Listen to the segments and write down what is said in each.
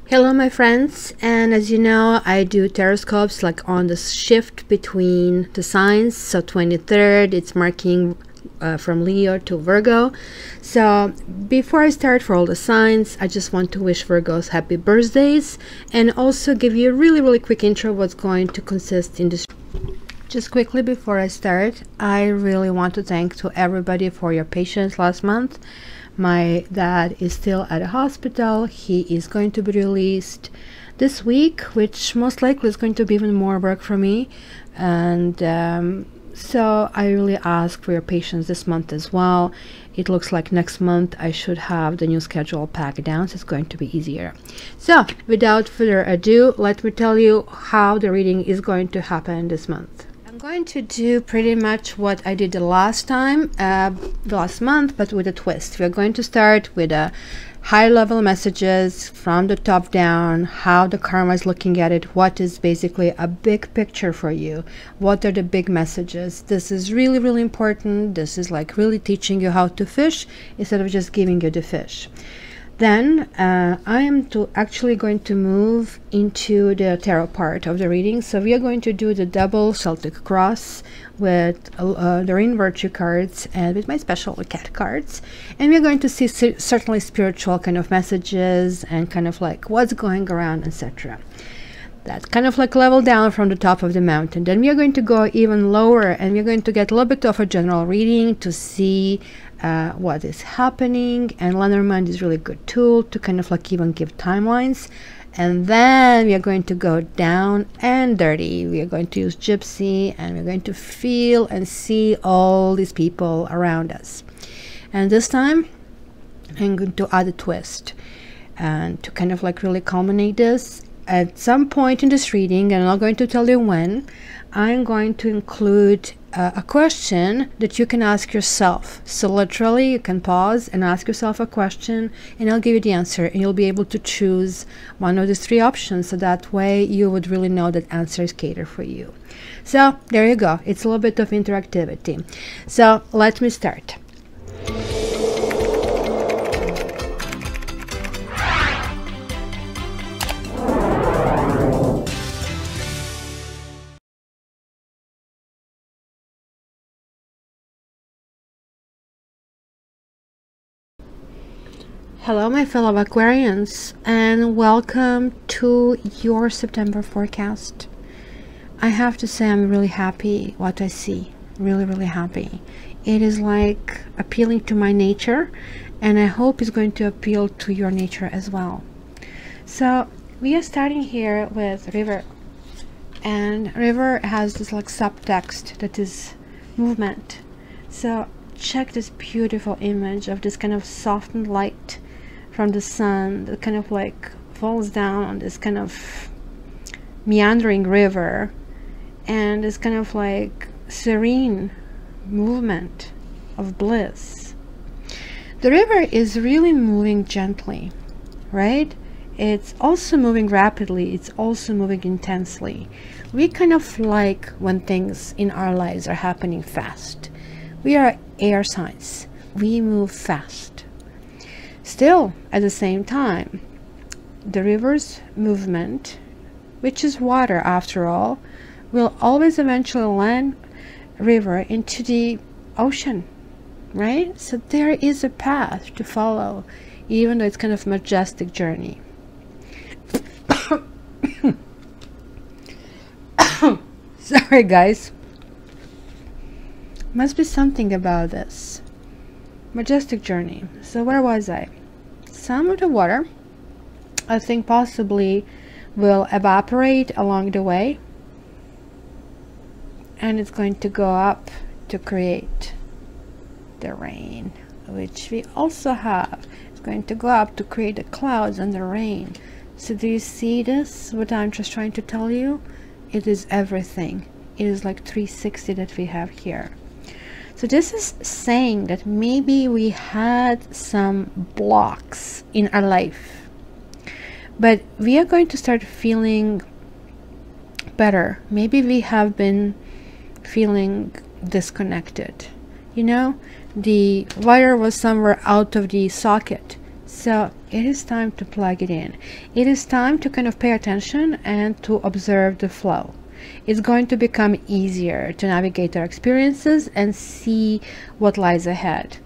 Hello my friends, and as you know, I do Taroscopes like on the shift between the signs. So 23rd, it's marking from Leo to Virgo. So before I start for all the signs, I just want to wish Virgos happy birthdays and also give you a really quick intro what's going to consist in this. Just quickly before I start, I really want to thank to everybody for your patience last month. My dad is still at a hospital. He is going to be released this week, which most likely is going to be even more work for me. And so I really ask for your patience this month as well. It looks like next month I should have the new schedule packed down, so it's going to be easier. So without further ado, let me tell you how the reading is going to happen this month. I'm going to do pretty much what I did the last time, last month, but with a twist. We're going to start with a high-level messages from the top down, how the karma is looking at it, what is basically a big picture for you, what are the big messages. This is really important. This is like really teaching you how to fish instead of just giving you the fish. Then I am actually going to move into the tarot part of the reading. So we are going to do the double Celtic cross with the Rain Virtue cards and with my special cat cards. And we're going to see certainly spiritual kind of messages and kind of like what's going around, etc. That's kind of like level down from the top of the mountain. Then we are going to go even lower and we're going to get a little bit of a general reading to see what is happening. And Lenormand is really good tool to kind of like even give timelines. And then we are going to go down and dirty. We are going to use Gypsy and we're going to feel and see all these people around us. And this time I'm going to add a twist and to kind of like really culminate this. At some point in this reading, and I'm not going to tell you when, I'm going to include a question that you can ask yourself. So literally you can pause and ask yourself a question and I'll give you the answer and you'll be able to choose one of the three options, so that way you would really know that answer is catered for you. So there you go. It's a little bit of interactivity. So let me start. Hello my fellow Aquarians, and welcome to your September forecast. I have to say I'm really happy what I see, really happy. It is like appealing to my nature, and I hope it's going to appeal to your nature as well. So we are starting here with river, and river has this like subtext that is movement. So check this beautiful image of this kind of softened light from the sun that kind of like falls down on this kind of meandering river, and this kind of like serene movement of bliss. The river is really moving gently, right? It's also moving rapidly. It's also moving intensely. We kind of like when things in our lives are happening fast. We are air signs. We move fast. Still, at the same time, the river's movement, which is water after all, will always eventually land river into the ocean, right? So there is a path to follow, even though it's kind of a majestic journey. Sorry guys, must be something about this majestic journey. So where was I? Some of the water I think possibly will evaporate along the way, and it's going to go up to create the rain, which we also have. It's going to go up to create the clouds and the rain. So do you see this? What I'm just trying to tell you? It is everything. It is like 360 that we have here. So this is saying that maybe we had some blocks in our life, but we are going to start feeling better. Maybe we have been feeling disconnected. You know, the wire was somewhere out of the socket. So it is time to plug it in. It is time to kind of pay attention and to observe the flow. It's going to become easier to navigate our experiences and see what lies ahead.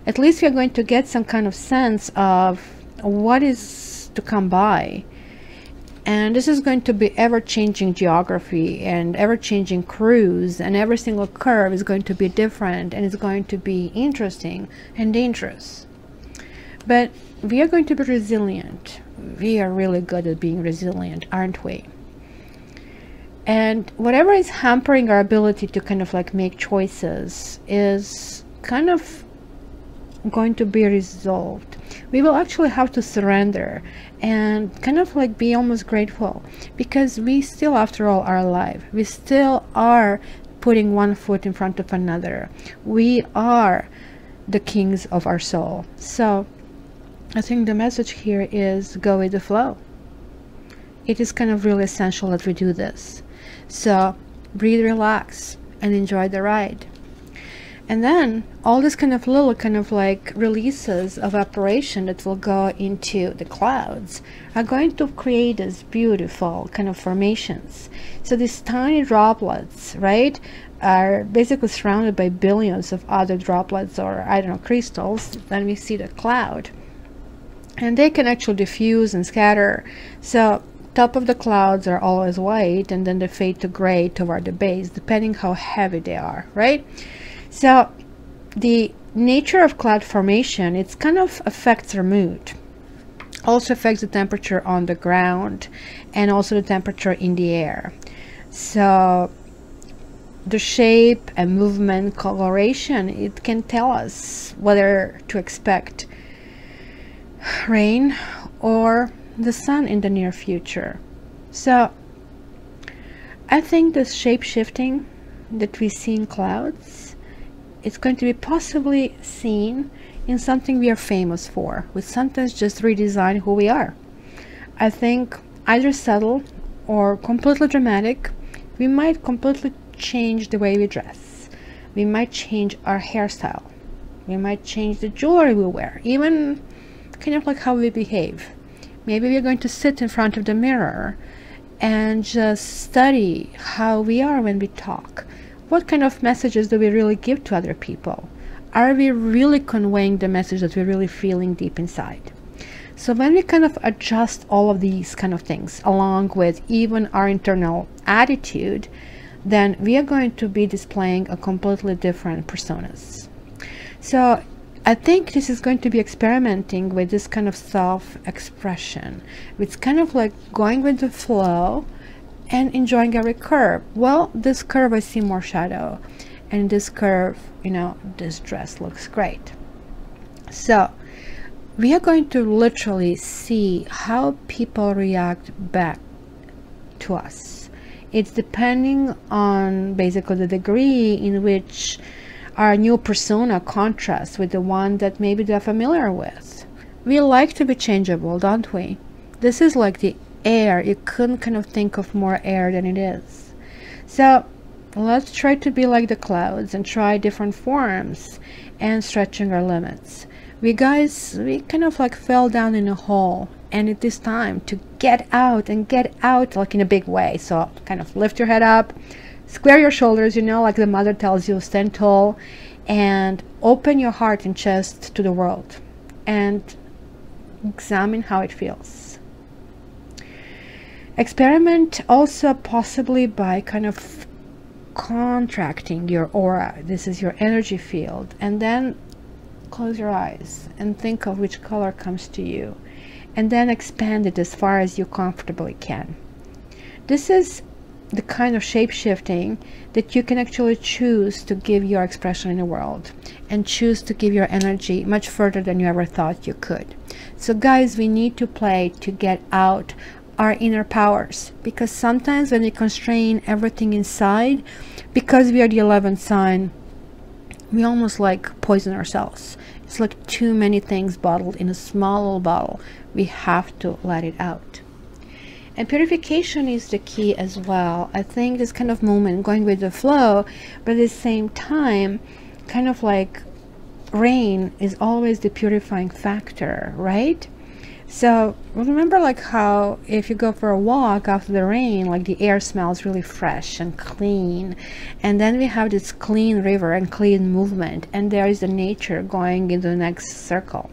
At least we're going to get some kind of sense of what is to come by. And this is going to be ever-changing geography and ever-changing cruise, and every single curve is going to be different, and it's going to be interesting and dangerous. But we are going to be resilient. We are really good at being resilient, aren't we? And whatever is hampering our ability to kind of like make choices is kind of going to be resolved. We will actually have to surrender and kind of like be almost grateful, because we still, after all, are alive. We still are putting one foot in front of another. We are the kings of our soul. So I think the message here is go with the flow. It is kind of really essential that we do this. So breathe, relax, and enjoy the ride. And then all this kind of little kind of like releases of evaporation that will go into the clouds are going to create these beautiful kind of formations. So these tiny droplets, right, are basically surrounded by billions of other droplets, or I don't know, crystals. Then we see the cloud, and they can actually diffuse and scatter. So top of the clouds are always white, and then they fade to gray toward the base, depending how heavy they are, right? So the nature of cloud formation, it's kind of affects our mood, also affects the temperature on the ground, and also the temperature in the air. So the shape and movement, coloration, it can tell us whether to expect rain or the sun in the near future. So I think the shape shifting that we see in clouds, it's going to be possibly seen in something we are famous for. We sometimes just redesign who we are. I think either subtle or completely dramatic, we might completely change the way we dress. We might change our hairstyle. We might change the jewelry we wear, even kind of like how we behave. Maybe we're going to sit in front of the mirror and just study how we are when we talk. What kind of messages do we really give to other people? Are we really conveying the message that we're really feeling deep inside? So when we kind of adjust all of these kind of things along with even our internal attitude, then we are going to be displaying a completely different personas. So I think this is going to be experimenting with this kind of self-expression. It's kind of like going with the flow and enjoying every curve. Well, this curve I see more shadow, and this curve, you know, this dress looks great. So we are going to literally see how people react back to us. It's depending on basically the degree in which our new persona contrasts with the one that maybe they're familiar with. We like to be changeable, don't we? This is like the air. You couldn't kind of think of more air than it is. So let's try to be like the clouds and try different forms and stretching our limits. We kind of like fell down in a hole, and it is time to get out, and get out like in a big way. So kind of lift your head up, square your shoulders, you know, like the mother tells you, stand tall, and open your heart and chest to the world and examine how it feels. Experiment also possibly by kind of contracting your aura. This is your energy field, and then close your eyes and think of which color comes to you, and then expand it as far as you comfortably can. This is the kind of shape-shifting that you can actually choose to give your expression in the world, and choose to give your energy much further than you ever thought you could. So guys, we need to play to get out our inner powers, because sometimes when we constrain everything inside, because we are the 11th sign, we almost like poison ourselves. It's like too many things bottled in a small little bottle. We have to let it out. And purification is the key as well. I think this kind of moment, going with the flow, but at the same time kind of like rain is always the purifying factor, right? So remember, like how if you go for a walk after the rain, like the air smells really fresh and clean, and then we have this clean river and clean movement, and there is the nature going into the next circle.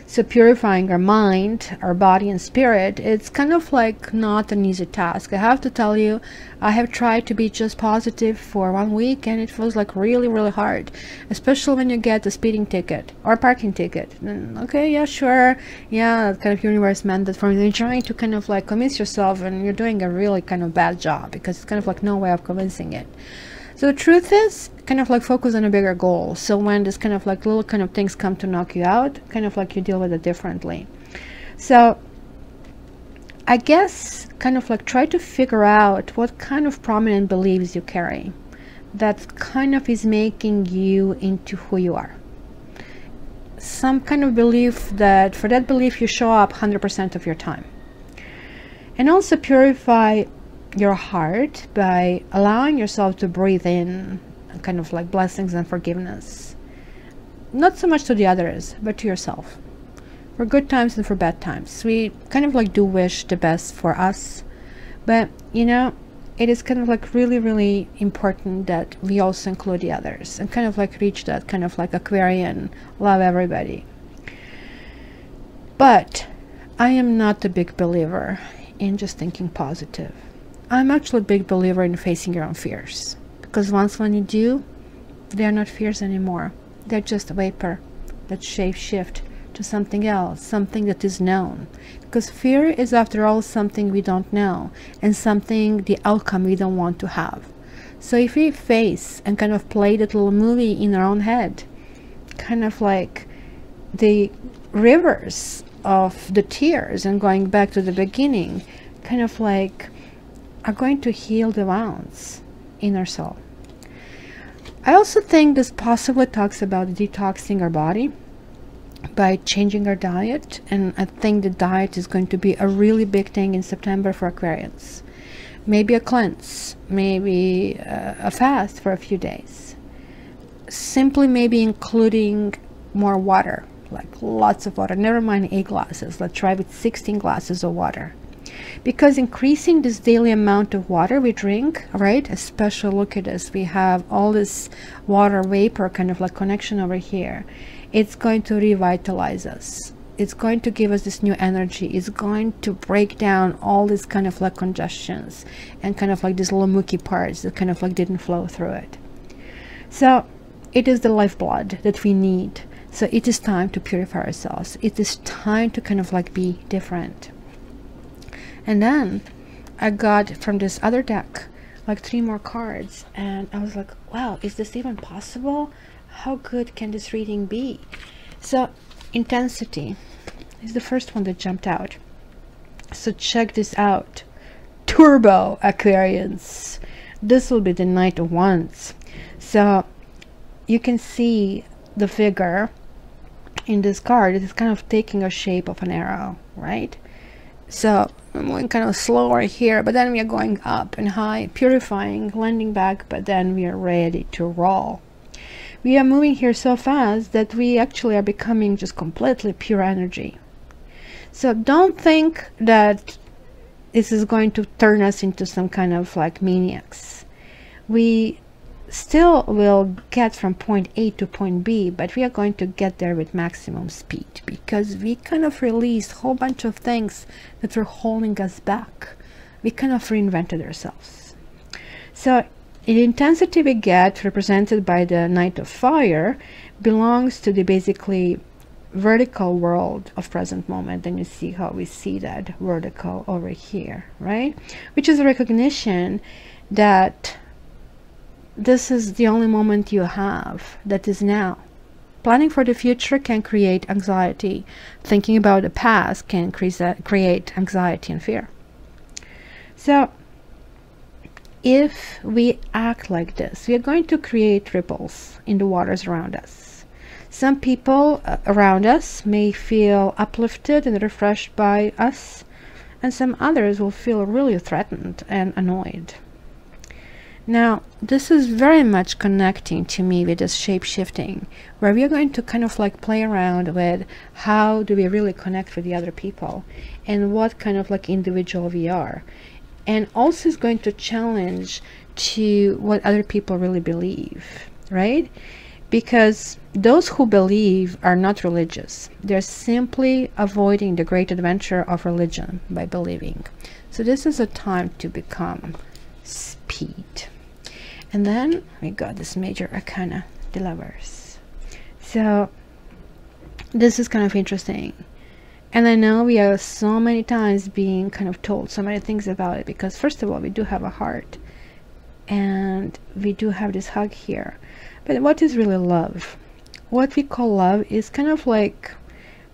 So purifying our mind, our body and spirit, it's kind of like not an easy task. I have to tell you, I have tried to be just positive for 1 week, and it feels like really, really hard, especially when you get a speeding ticket or a parking ticket. And, okay, yeah, sure, yeah, that kind of universe meant that for me. You're trying to kind of like convince yourself, and you're doing a really kind of bad job, because it's kind of like no way of convincing it. So the truth is, kind of like focus on a bigger goal. So when this kind of like little kind of things come to knock you out, kind of like you deal with it differently. So I guess kind of like try to figure out what kind of prominent beliefs you carry that kind of is making you into who you are. Some kind of belief that for that belief you show up 100% of your time. And also purify your heart by allowing yourself to breathe in kind of like blessings and forgiveness, not so much to the others but to yourself, for good times and for bad times. We kind of like do wish the best for us, but you know, it is kind of like really, really important that we also include the others and kind of like reach that kind of like Aquarian love everybody. But I am not a big believer in just thinking positive. I'm actually a big believer in facing your own fears, because once when you do, they're not fears anymore. They're just vapor that shift to something else, something that is known. Because fear is, after all, something we don't know, and something, the outcome we don't want to have. So if we face and kind of play that little movie in our own head, kind of like the rivers of the tears and going back to the beginning, kind of like are going to heal the wounds in our soul. I also think this possibly talks about detoxing our body by changing our diet, and I think the diet is going to be a really big thing in September for Aquarians. Maybe a cleanse, maybe a fast for a few days. Simply maybe including more water, like lots of water. Never mind 8 glasses. Let's try with 16 glasses of water. Because increasing this daily amount of water we drink, right? Especially look at this, we have all this water vapor kind of like connection over here. It's going to revitalize us. It's going to give us this new energy. It's going to break down all this kind of like congestions and kind of like these little mucky parts that kind of like didn't flow through it. So it is the lifeblood that we need. So it is time to purify ourselves. It is time to kind of like be different. And then I got from this other deck like 3 more cards, and I was like, wow, is this even possible? How good can this reading be? So intensity is the first one that jumped out. So check this out. Turbo Aquarians. This will be the Knight of Wands. So you can see the figure in this card. It is kind of taking a shape of an arrow, right? So I'm going kind of slower here, but then we are going up and high, purifying, landing back, but then we are ready to roll. We are moving here so fast that we actually are becoming just completely pure energy. So don't think that this is going to turn us into some kind of like maniacs. We still will get from point A to point B, but we are going to get there with maximum speed, because we kind of released a whole bunch of things that were holding us back. We kind of reinvented ourselves. So the intensity we get, represented by the Knight of Fire, belongs to the basically vertical world of present moment. And you see how we see that vertical over here, right? Which is a recognition that this is the only moment you have, that is now. Planning for the future can create anxiety. Thinking about the past can create anxiety and fear. So if we act like this, we are going to create ripples in the waters around us. Some people around us may feel uplifted and refreshed by us, and some others will feel really threatened and annoyed. Now, this is very much connecting to me with this shape shifting, where we are going to kind of like play around with how do we really connect with the other people and what kind of like individual we are. And also is going to challenge to what other people really believe, right? Because those who believe are not religious. They're simply avoiding the great adventure of religion by believing. So this is a time to become speed. And then we got this major arcana, the Lovers. So this is kind of interesting. And I know we are so many times being kind of told so many things about it, because first of all, we do have a heart and we do have this hug here. But what is really love? What we call love is kind of like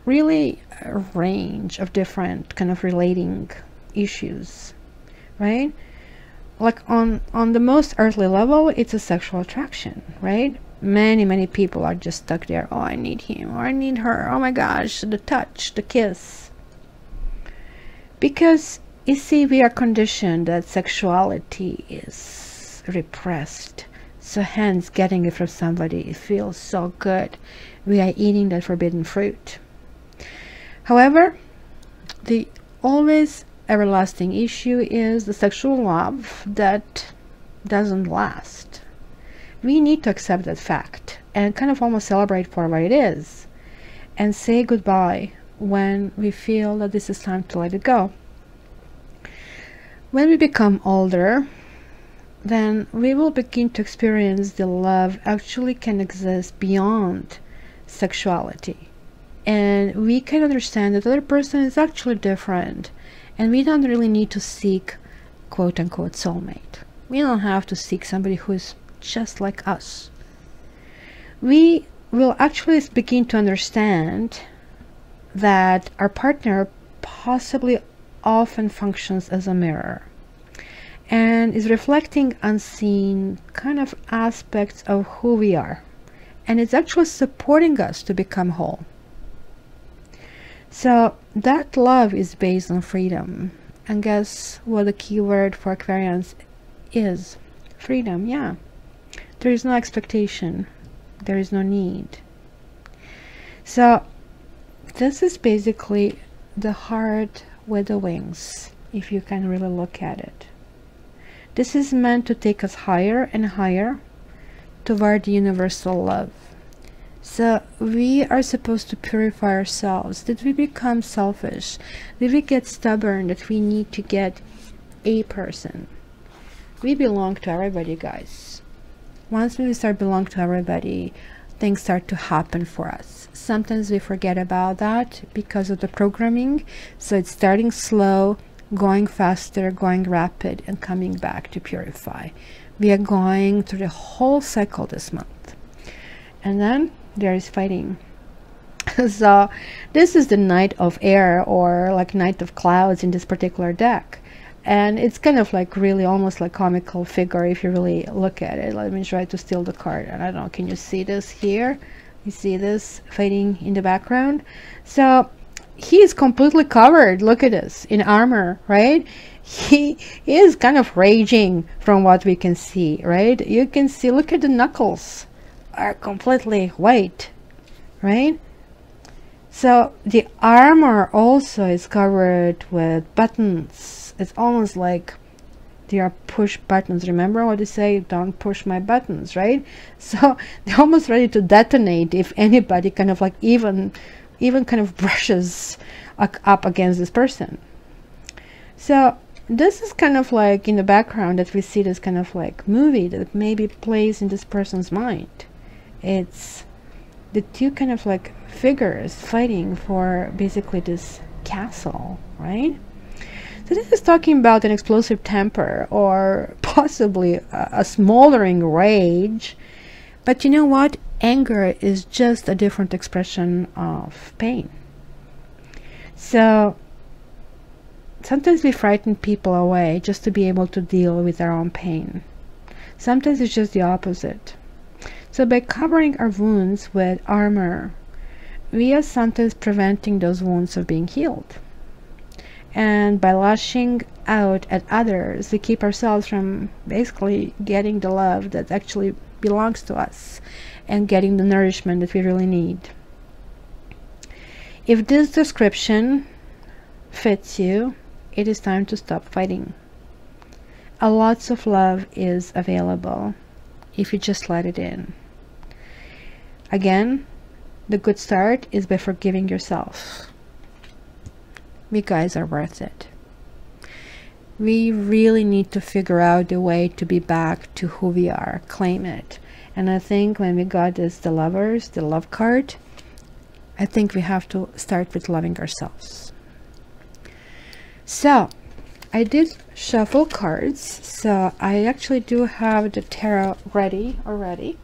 really a range of different kind of relating issues, right? Like on the most earthly level, it's a sexual attraction, right? Many people are just stuck there. Oh, I need him, or I need her. Oh my gosh, the touch, the kiss. Because you see, we are conditioned that sexuality is repressed. So hence, getting it from somebody, it feels so good. We are eating that forbidden fruit. However, the always everlasting issue is the sexual love that doesn't last. We need to accept that fact and kind of almost celebrate for what it is and say goodbye when we feel that this is time to let it go. When we become older, then we will begin to experience the love actually can exist beyond sexuality, and we can understand that the other person is actually different, and we don't really need to seek quote-unquote soulmate. We don't have to seek somebody who is just like us. We will actually begin to understand that our partner possibly often functions as a mirror and is reflecting unseen kind of aspects of who we are, and it's actually supporting us to become whole. So that love is based on freedom, and guess what the key word for Aquarians is? Freedom. Yeah, there is no expectation, there is no need. So this is basically the heart with the wings, if you can really look at it. This is meant to take us higher and higher toward the universal love. So we are supposed to purify ourselves. Did we become selfish? Did we get stubborn that we need to get a person? We belong to everybody, guys. Once we start belong to everybody, things start to happen for us. Sometimes we forget about that because of the programming. So it's starting slow, going faster, going rapid, and coming back to purify. We are going through the whole cycle this month. And then there is fighting. So this is the Knight of Air, or like Knight of Clouds in this particular deck. And it's kind of like really almost like comical figure if you really look at it. Let me try to steal the card. And I don't know, can you see this here? You see this fighting in the background? So he is completely covered, look at this, in armor, right? He is kind of raging from what we can see, right? You can see, look at the knuckles are completely white, right? So the armor also is covered with buttons. It's almost like they are push buttons. Remember what they say, don't push my buttons, right? So they're almost ready to detonate if anybody kind of like even kind of brushes up against this person. So this is kind of like in the background that we see this kind of like movie that maybe plays in this person's mind. It's the two kind of like figures fighting for basically this castle, right? So this is talking about an explosive temper, or possibly a smoldering rage. But you know what? Anger is just a different expression of pain. So sometimes we frighten people away just to be able to deal with our own pain. Sometimes it's just the opposite. So by covering our wounds with armor, we are sometimes preventing those wounds of being healed. And by lashing out at others, we keep ourselves from basically getting the love that actually belongs to us and getting the nourishment that we really need. If this description fits you, it is time to stop fighting. A lots of love is available if you just let it in. Again, the good start is by forgiving yourself. We guys are worth it. We really need to figure out a way to be back to who we are, claim it. And I think when we got this, the lovers, the love card, I think we have to start with loving ourselves. So I did shuffle cards, so I actually do have the tarot ready already.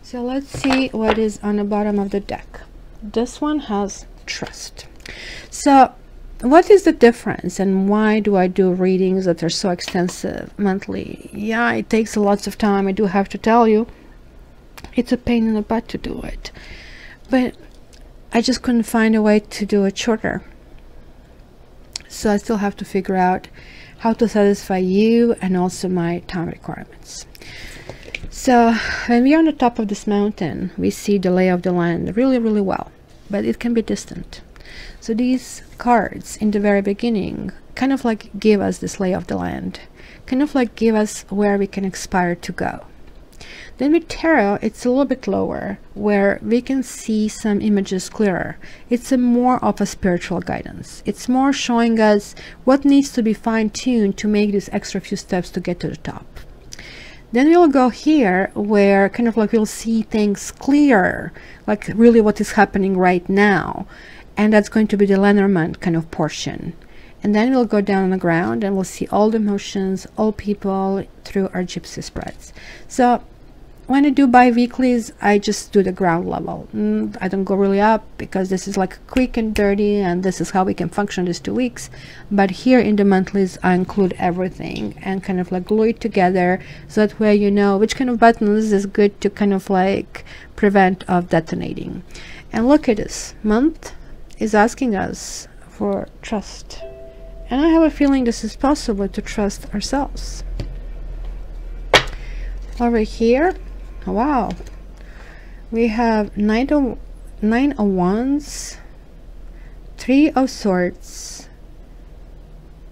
So let's see what is on the bottom of the deck. This one has trust. So what is the difference, and why do I do readings that are so extensive monthly? Yeah, it takes lots of time. I do have to tell you, it's a pain in the butt to do it. But I just couldn't find a way to do it shorter. So I still have to figure out how to satisfy you and also my time requirements. So when we are on the top of this mountain, we see the lay of the land really, really well, but it can be distant. So these cards in the very beginning kind of like give us this lay of the land, kind of like give us where we can aspire to go. Then with tarot, it's a little bit lower, where we can see some images clearer. It's a more of a spiritual guidance. It's more showing us what needs to be fine-tuned to make these extra few steps to get to the top. Then we'll go here, where kind of like we'll see things clearer, like really what is happening right now. And that's going to be the Lenormand kind of portion. And then we'll go down on the ground and we'll see all the emotions, all people through our Gypsy spreads. So when I do bi-weeklies, I just do the ground level. I don't go really up, because this is like quick and dirty, and this is how we can function these 2 weeks. But here in the monthlies, I include everything and kind of like glue it together, so that way you know which kind of buttons is good to kind of like prevent of detonating. And look at this month is asking us for trust, and I have a feeling this is possible, to trust ourselves. Over here, wow, we have nine of wands, 3 of swords,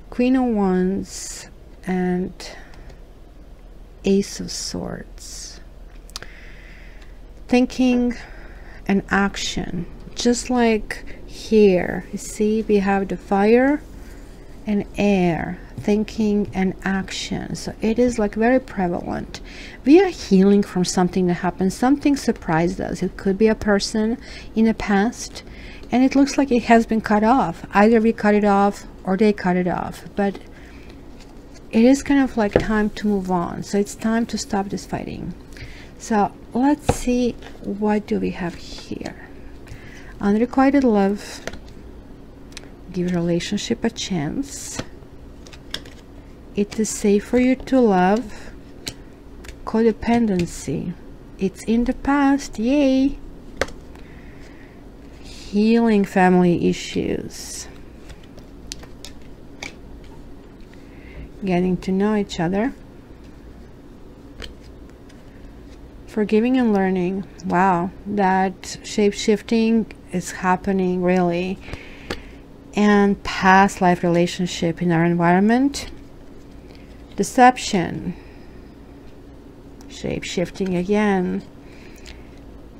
Queen of wands, and Ace of swords. Thinking and action, just like here, you see we have the fire and air, thinking and action. So it is like very prevalent. We are healing from something that happened. Something surprised us. It could be a person in the past, and it looks like it has been cut off. Either we cut it off or they cut it off, but it is kind of like time to move on. So it's time to stop this fighting. So let's see, what do we have here? Unrequited love, give relationship a chance, it is safe for you to love, codependency, it's in the past, yay, healing family issues, getting to know each other, forgiving and learning. Wow, that shape-shifting is happening really. And past life relationship in our environment, deception, shape-shifting again.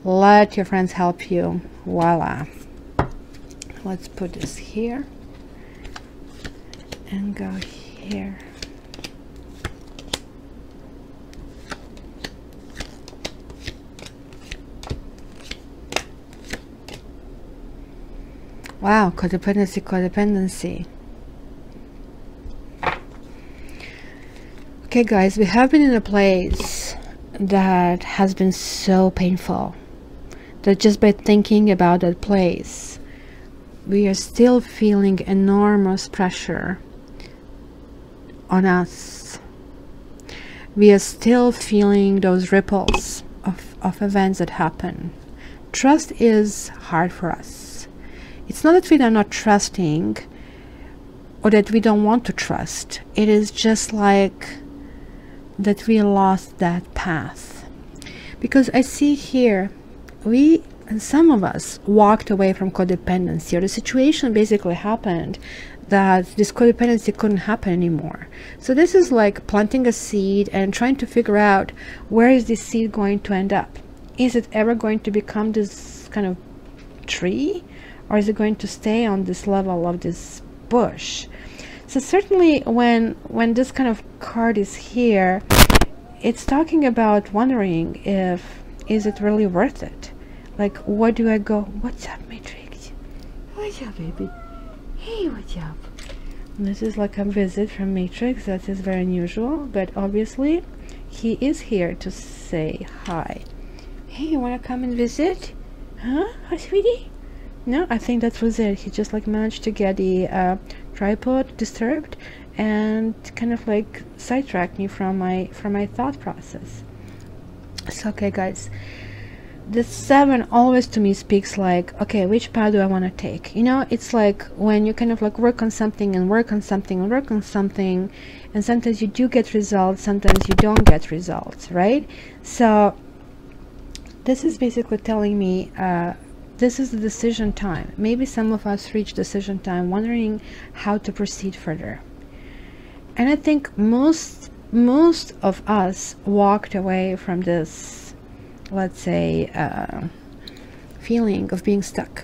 Let your friends help you. Voila. Let's put this here and go here. Wow, codependency, codependency. Okay guys, we have been in a place that has been so painful that just by thinking about that place, we are still feeling enormous pressure on us. We are still feeling those ripples of events that happen, trust is hard for us. It's not that we are not trusting or that we don't want to trust. It is just like that we lost that path. Because I see here, and some of us walked away from codependency, or the situation basically happened that this codependency couldn't happen anymore. So this is like planting a seed and trying to figure out, where is this seed going to end up? Is it ever going to become this kind of tree, or is it going to stay on this level of this bush? So certainly when this kind of card is here, it's talking about wondering if, is it really worth it? Like, what do I go? What's up, Matrix? What's up, baby? Hey, what's up? This is like a visit from Matrix. That is very unusual, but obviously he is here to say hi. Hey, you wanna come and visit? Huh? Hi, sweetie? No, I think that was it. He just like managed to get the tripod disturbed and kind of like sidetracked me from my thought process. So okay, guys, the 7 always to me speaks like, okay, which path do I want to take? You know, it's like when you kind of like work on something and work on something and work on something, and sometimes you do get results, sometimes you don't get results, right? So this is basically telling me this is the decision time. Maybe some of us reach decision time, wondering how to proceed further. And I think most of us walked away from this, let's say, feeling of being stuck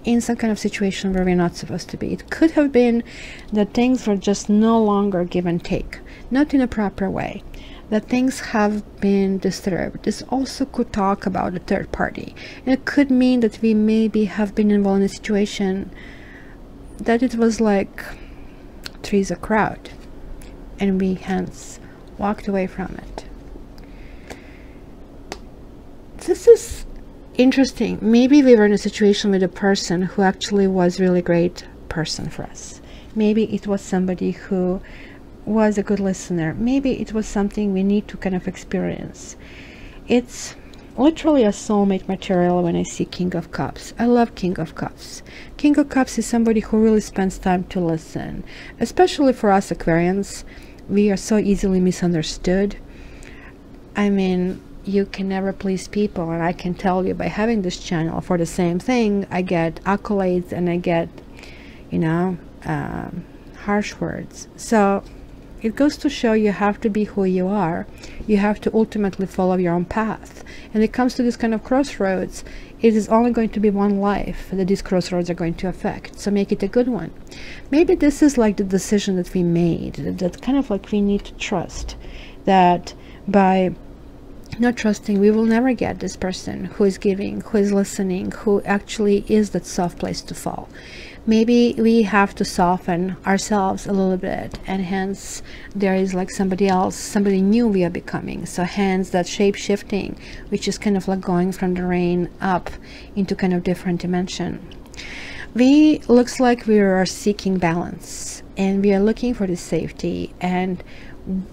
in some kind of situation where we're not supposed to be. It could have been that things were just no longer give and take, not in a proper way, that things have been disturbed. This also could talk about a third party. And it could mean that we maybe have been involved in a situation that it was like three's a crowd, and we hence walked away from it. This is interesting. Maybe we were in a situation with a person who actually was really great person for us. Maybe it was somebody who was a good listener. Maybe it was something we need to kind of experience. It's literally a soulmate material when I see King of Cups. I love King of Cups. King of Cups is somebody who really spends time to listen, especially for us Aquarians. We are so easily misunderstood. I mean, you can never please people, and I can tell you by having this channel for the same thing, I get accolades and I get, you know, harsh words. So it goes to show you have to be who you are. You have to ultimately follow your own path. And it comes to this kind of crossroads, it is only going to be one life that these crossroads are going to affect. So make it a good one. Maybe this is like the decision that we made, that kind of like we need to trust that by not trusting, we will never get this person who is giving, who is listening, who actually is that soft place to fall. Maybe we have to soften ourselves a little bit, and hence there is like somebody else, somebody new we are becoming. So hence that shape shifting, which is kind of like going from the rain up into kind of different dimension. Looks like we are seeking balance, and we are looking for the safety and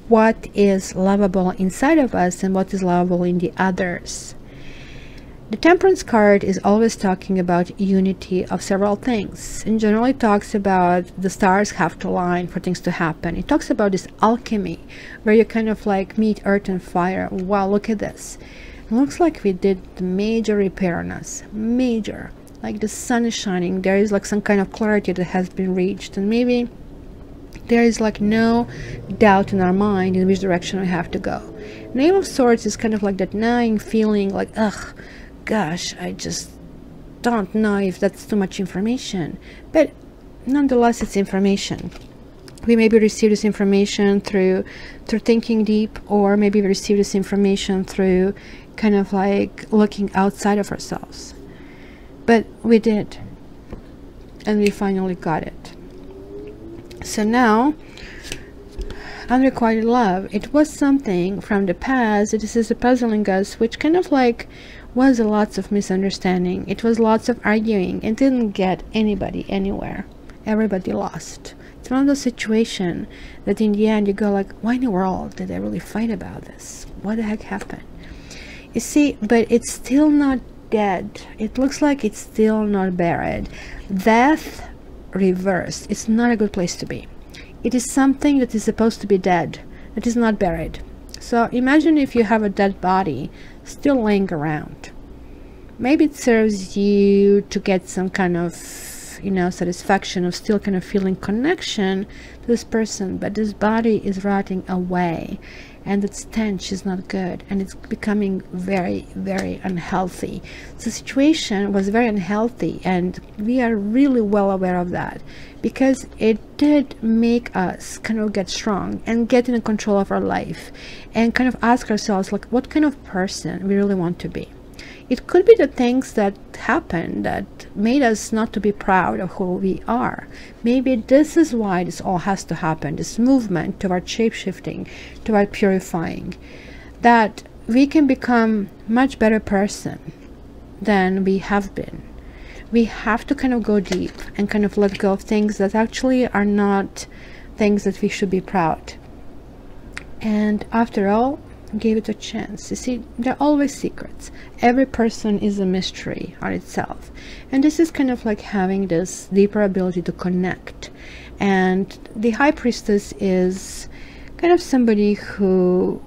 what is lovable inside of us and what is lovable in the others. The Temperance card is always talking about unity of several things. In general, it talks about the stars have to align for things to happen. It talks about this alchemy where you kind of like meet earth and fire. Wow, look at this. It looks like we did the major repair on us. Major. Like the sun is shining. There is like some kind of clarity that has been reached, and maybe there is like no doubt in our mind in which direction we have to go. Knave of Swords is kind of like that gnawing feeling like, ugh, gosh, I just don't know if that's too much information. But nonetheless, it's information. We maybe receive this information through thinking deep, or maybe we receive this information through kind of like looking outside of ourselves. But we did, and we finally got it. So now, unrequited love, it was something from the past. This is puzzling us, which kind of like was lots of misunderstanding. It was lots of arguing. It didn't get anybody anywhere. Everybody lost. It's one of those situations that in the end you go like, why in the world did I really fight about this? What the heck happened? You see, but it's still not dead. It looks like it's still not buried. Death reversed. It's not a good place to be. It is something that is supposed to be dead, that is not buried. So imagine if you have a dead body still laying around. Maybe it serves you to get some kind of, you know, satisfaction of still kind of feeling connection to this person, but this body is rotting away, and the stench is not good, and it's becoming very, very unhealthy. So the situation was very unhealthy, and we are really well aware of that, because it did make us kind of get strong and get in control of our life, and kind of ask ourselves, like, what kind of person we really want to be. It could be the things that happened that made us not to be proud of who we are. Maybe this is why this all has to happen, this movement toward shape-shifting, toward purifying, that we can become much better person than we have been. We have to kind of go deep and kind of let go of things that actually are not things that we should be proud. And after all, give it a chance. You see, there are always secrets. Every person is a mystery on itself, and this is kind of like having this deeper ability to connect. And the High Priestess is kind of somebody who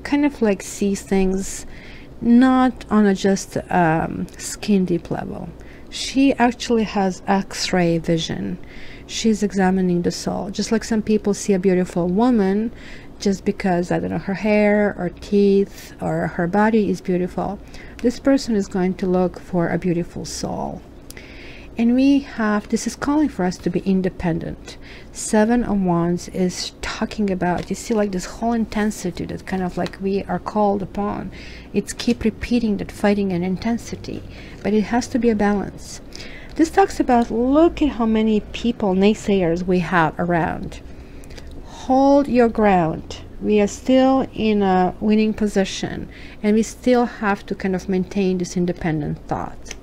kind of like sees things not on a just skin deep level. She actually has X-ray vision. She's examining the soul, just like some people see a beautiful woman just because, I don't know, her hair or teeth or her body is beautiful. This person is going to look for a beautiful soul. And we have, this is calling for us to be independent. Seven of Wands is talking about, you see, like this whole intensity that kind of like we are called upon. It's keep repeating that fighting and intensity, but it has to be a balance. This talks about, look at how many people, naysayers, we have around. Hold your ground. We are still in a winning position, and we still have to kind of maintain this independent thought.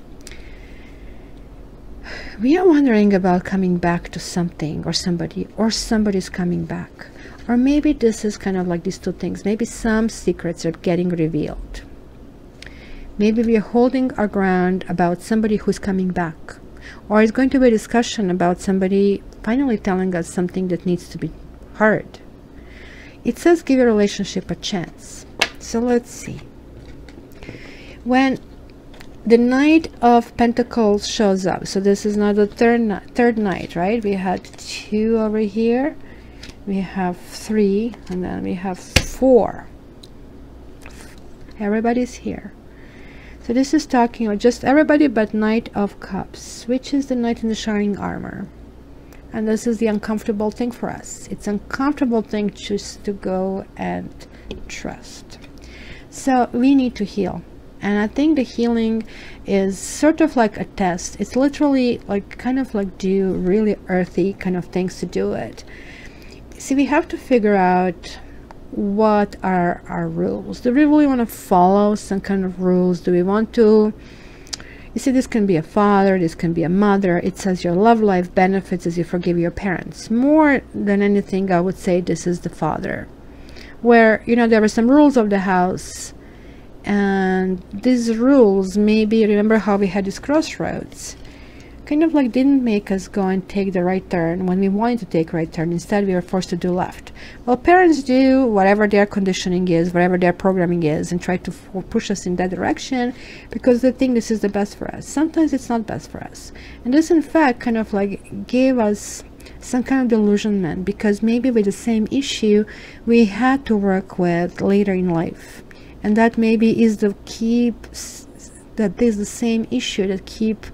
We are wondering about coming back to something or somebody, or somebody's coming back. Or maybe this is kind of like these two things. Maybe some secrets are getting revealed. Maybe we are holding our ground about somebody who's coming back. Or it's going to be a discussion about somebody finally telling us something that needs to be heard. It says give your relationship a chance. So let's see. When the Knight of Pentacles shows up, so this is now the third night, right? We had 2 over here, we have 3, and then we have 4. Everybody's here. So this is talking about just everybody but Knight of Cups, which is the Knight in the shining armor. And this is the uncomfortable thing for us. It's an uncomfortable thing just to go and trust. So we need to heal. And I think the healing is sort of like a test. It's literally like kind of like do really earthy kind of things to do it. See, we have to figure out what are our rules. Do we really want to follow some kind of rules? Do we want to... You see, this can be a father, this can be a mother. It says your love life benefits as you forgive your parents. More than anything, I would say this is the father. Where, you know, there are some rules of the house. And these rules, maybe, remember how we had this crossroads? Kind of like didn't make us go and take the right turn when we wanted to take right turn. Instead, we were forced to do left. Well, parents do whatever their conditioning is, whatever their programming is, and try to push us in that direction because they think this is the best for us. Sometimes it's not best for us. And this, in fact, kind of like gave us some kind of delusionment, because maybe with the same issue we had to work with later in life. And that maybe is the that is the same issue that keep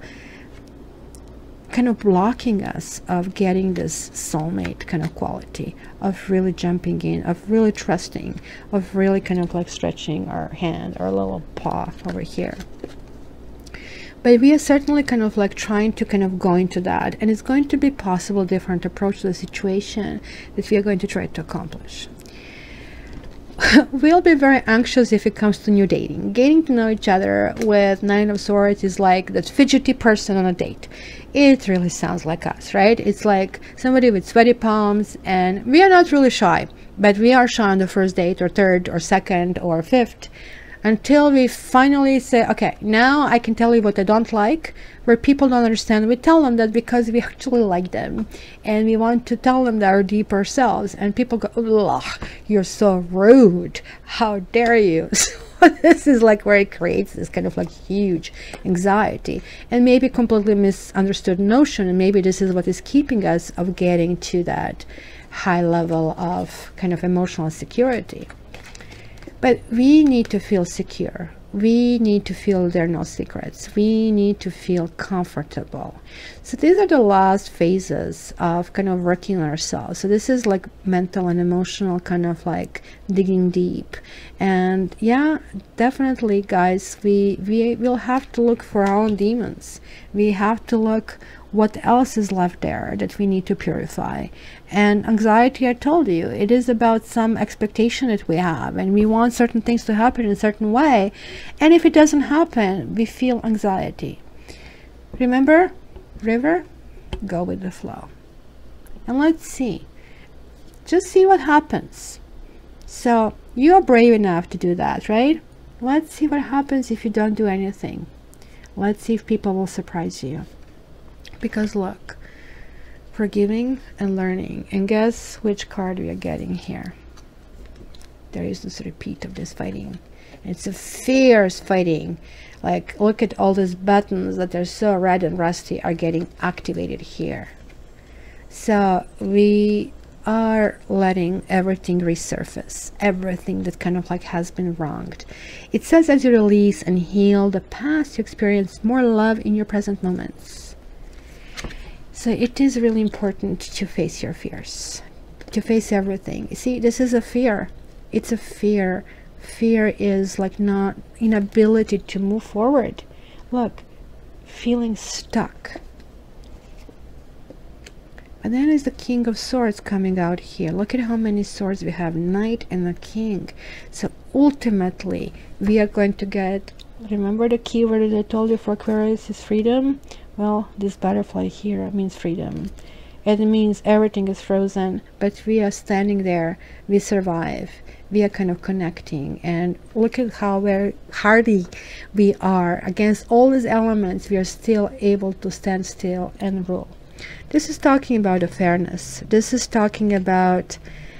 kind of blocking us of getting this soulmate kind of quality, of really jumping in, of really trusting, of really kind of like stretching our hand, our little paw over here. But we are certainly kind of like trying to kind of go into that, and it's going to be possible different approach to the situation that we are going to try to accomplish. We'll be very anxious if it comes to new dating. Getting to know each other with Nine of Swords is like that fidgety person on a date. It really sounds like us, right? It's like somebody with sweaty palms, and we are not really shy, but we are shy on the first date or third or second or fifth. until we finally say, okay, now I can tell you what I don't like. Where people don't understand, we tell them that because we actually like them, and we want to tell them our deeper selves, and people go, ugh, you're so rude, how dare you. So this is like where it creates this kind of like huge anxiety, and maybe completely misunderstood notion, and maybe this is what is keeping us of getting to that high level of kind of emotional security. But we need to feel secure. We need to feel there are no secrets. We need to feel comfortable. So these are the last phases of kind of working on ourselves. So this is like mental and emotional kind of like digging deep. And yeah, definitely guys, we will have to look for our own demons. We have to look what else is left there that we need to purify. And anxiety, I told you, it is about some expectation that we have, and we want certain things to happen in a certain way, and if it doesn't happen, we feel anxiety. Remember, river, go with the flow, and let's see, just see what happens. So you are brave enough to do that, right? Let's see what happens if you don't do anything. Let's see if people will surprise you. Because look, forgiving and learning, and guess which card we are getting here? There is this repeat of this fighting. It's a fierce fighting. Like, look at all these buttons that are so red and rusty are getting activated here. So we are letting everything resurface, everything that kind of like has been wronged. It says as you release and heal the past, you experience more love in your present moments. So it is really important to face your fears, to face everything. You see, this is a fear. It's a fear. Fear is like not inability to move forward. Look, feeling stuck. And then is the King of Swords coming out here. Look at how many swords we have, Knight and the King. So ultimately, we are going to get, remember the keyword that I told you for Aquarius is freedom? Well, this butterfly here means freedom. It means everything is frozen, but we are standing there, we survive, we are kind of connecting, and look at how very hardy we are. Against all these elements, we are still able to stand still and rule. This is talking about a fairness. This is talking about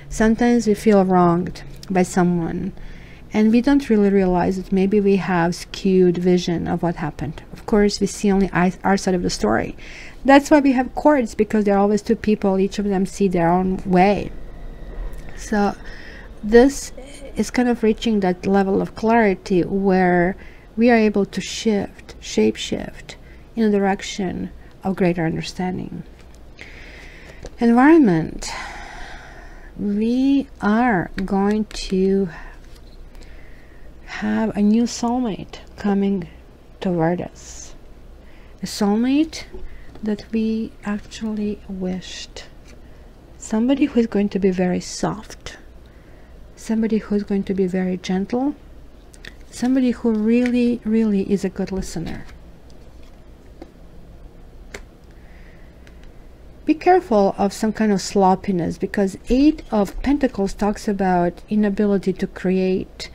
sometimes we feel wronged by someone, and we don't really realize that maybe we have skewed vision of what happened. Of course, we see only our side of the story. That's why we have courts, because there are always two people, each of them see their own way. So this is kind of reaching that level of clarity where we are able to shape shift in a direction of greater understanding. Environment. We are going to have a new soulmate coming toward us. A soulmate that we actually wished. Somebody who is going to be very soft. Somebody who is going to be very gentle. Somebody who really, really is a good listener. Be careful of some kind of sloppiness, because Eight of Pentacles talks about inability to create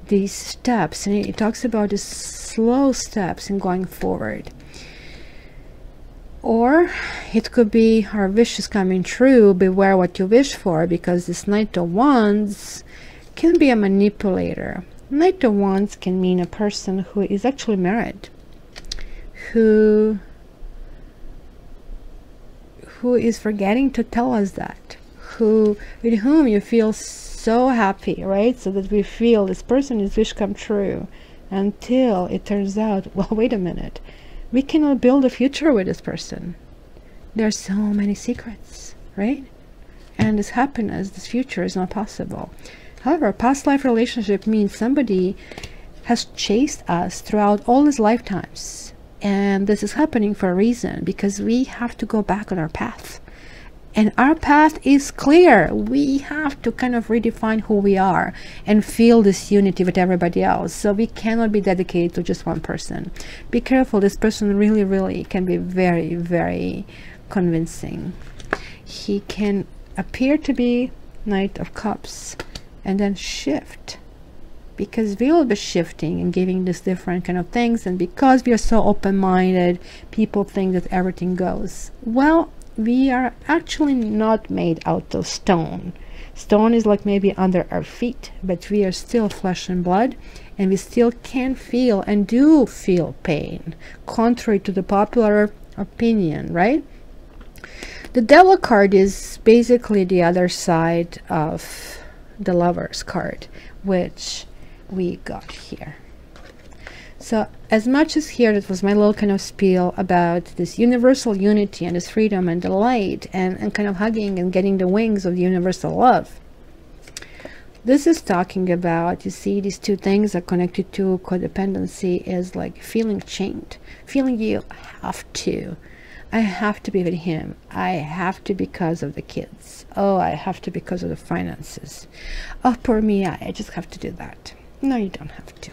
these steps, and it talks about the slow steps in going forward. Or it could be our wishes coming true. Beware what you wish for, because this Knight of Wands can be a manipulator. Knight of Wands can mean a person who is actually married, who is forgetting to tell us that, with whom you feel so happy, right? So that we feel this person is wish come true, until it turns out, well, wait a minute, we cannot build a future with this person. There are so many secrets, right? And this happiness, this future is not possible. However, past life relationship means somebody has chased us throughout all his lifetimes. And this is happening for a reason, because we have to go back on our path. And our path is clear. We have to kind of redefine who we are and feel this unity with everybody else. So we cannot be dedicated to just one person. Be careful. This person really, really can be very, very convincing. He can appear to be Knight of Cups and then shift because we will be shifting and giving this different kind of things, and because we are so open-minded, people think that everything goes well. We are actually not made out of stone. Stone is like maybe under our feet, but we are still flesh and blood, and we still can feel and do feel pain, contrary to the popular opinion, right? The Devil card is basically the other side of the Lovers card, which we got here. So as much as here, that was my little kind of spiel about this universal unity and this freedom and the light, and kind of hugging and getting the wings of the universal love. This is talking about, you see, these two things are connected to codependency, is like feeling chained, feeling you have to. I have to be with him. I have to because of the kids. Oh, I have to because of the finances. Oh, poor me, I just have to do that. No, you don't have to.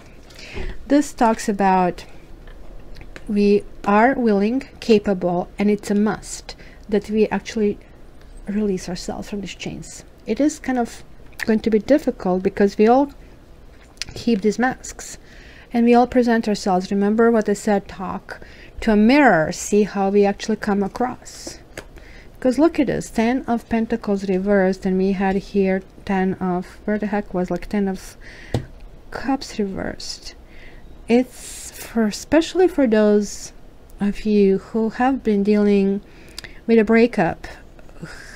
This talks about we are willing, capable, and it's a must that we actually release ourselves from these chains. It is kind of going to be difficult because we all keep these masks and we all present ourselves. Remember what I said, talk to a mirror, see how we actually come across. Because look at this, 10 of Pentacles reversed, and we had here 10 of, where the heck was, like 10 of Cups reversed. It's for, especially for those of you who have been dealing with a breakup,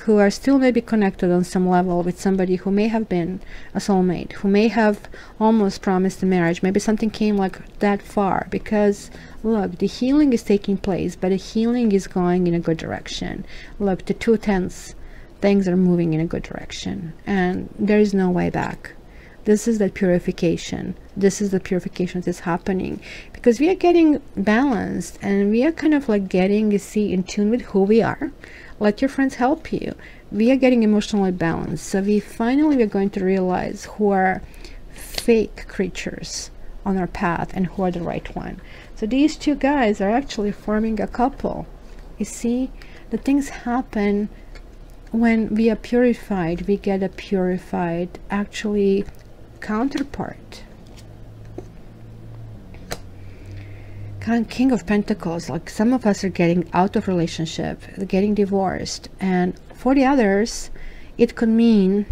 who are still maybe connected on some level with somebody who may have been a soulmate, who may have almost promised a marriage. Maybe something came like that far, because look, the healing is taking place, but the healing is going in a good direction. Look, the 2/10, things are moving in a good direction, and there is no way back. This is the purification. This is the purification that is happening, because we are getting balanced, and we are kind of like getting, you see, in tune with who we are. Let your friends help you. We are getting emotionally balanced. So we finally are going to realize who are fake creatures on our path and who are the right one. So these two guys are actually forming a couple. You see, the things happen when we are purified. We get a purified, actually, counterpart. King of Pentacles, like some of us are getting out of relationship, getting divorced, and for the others it could mean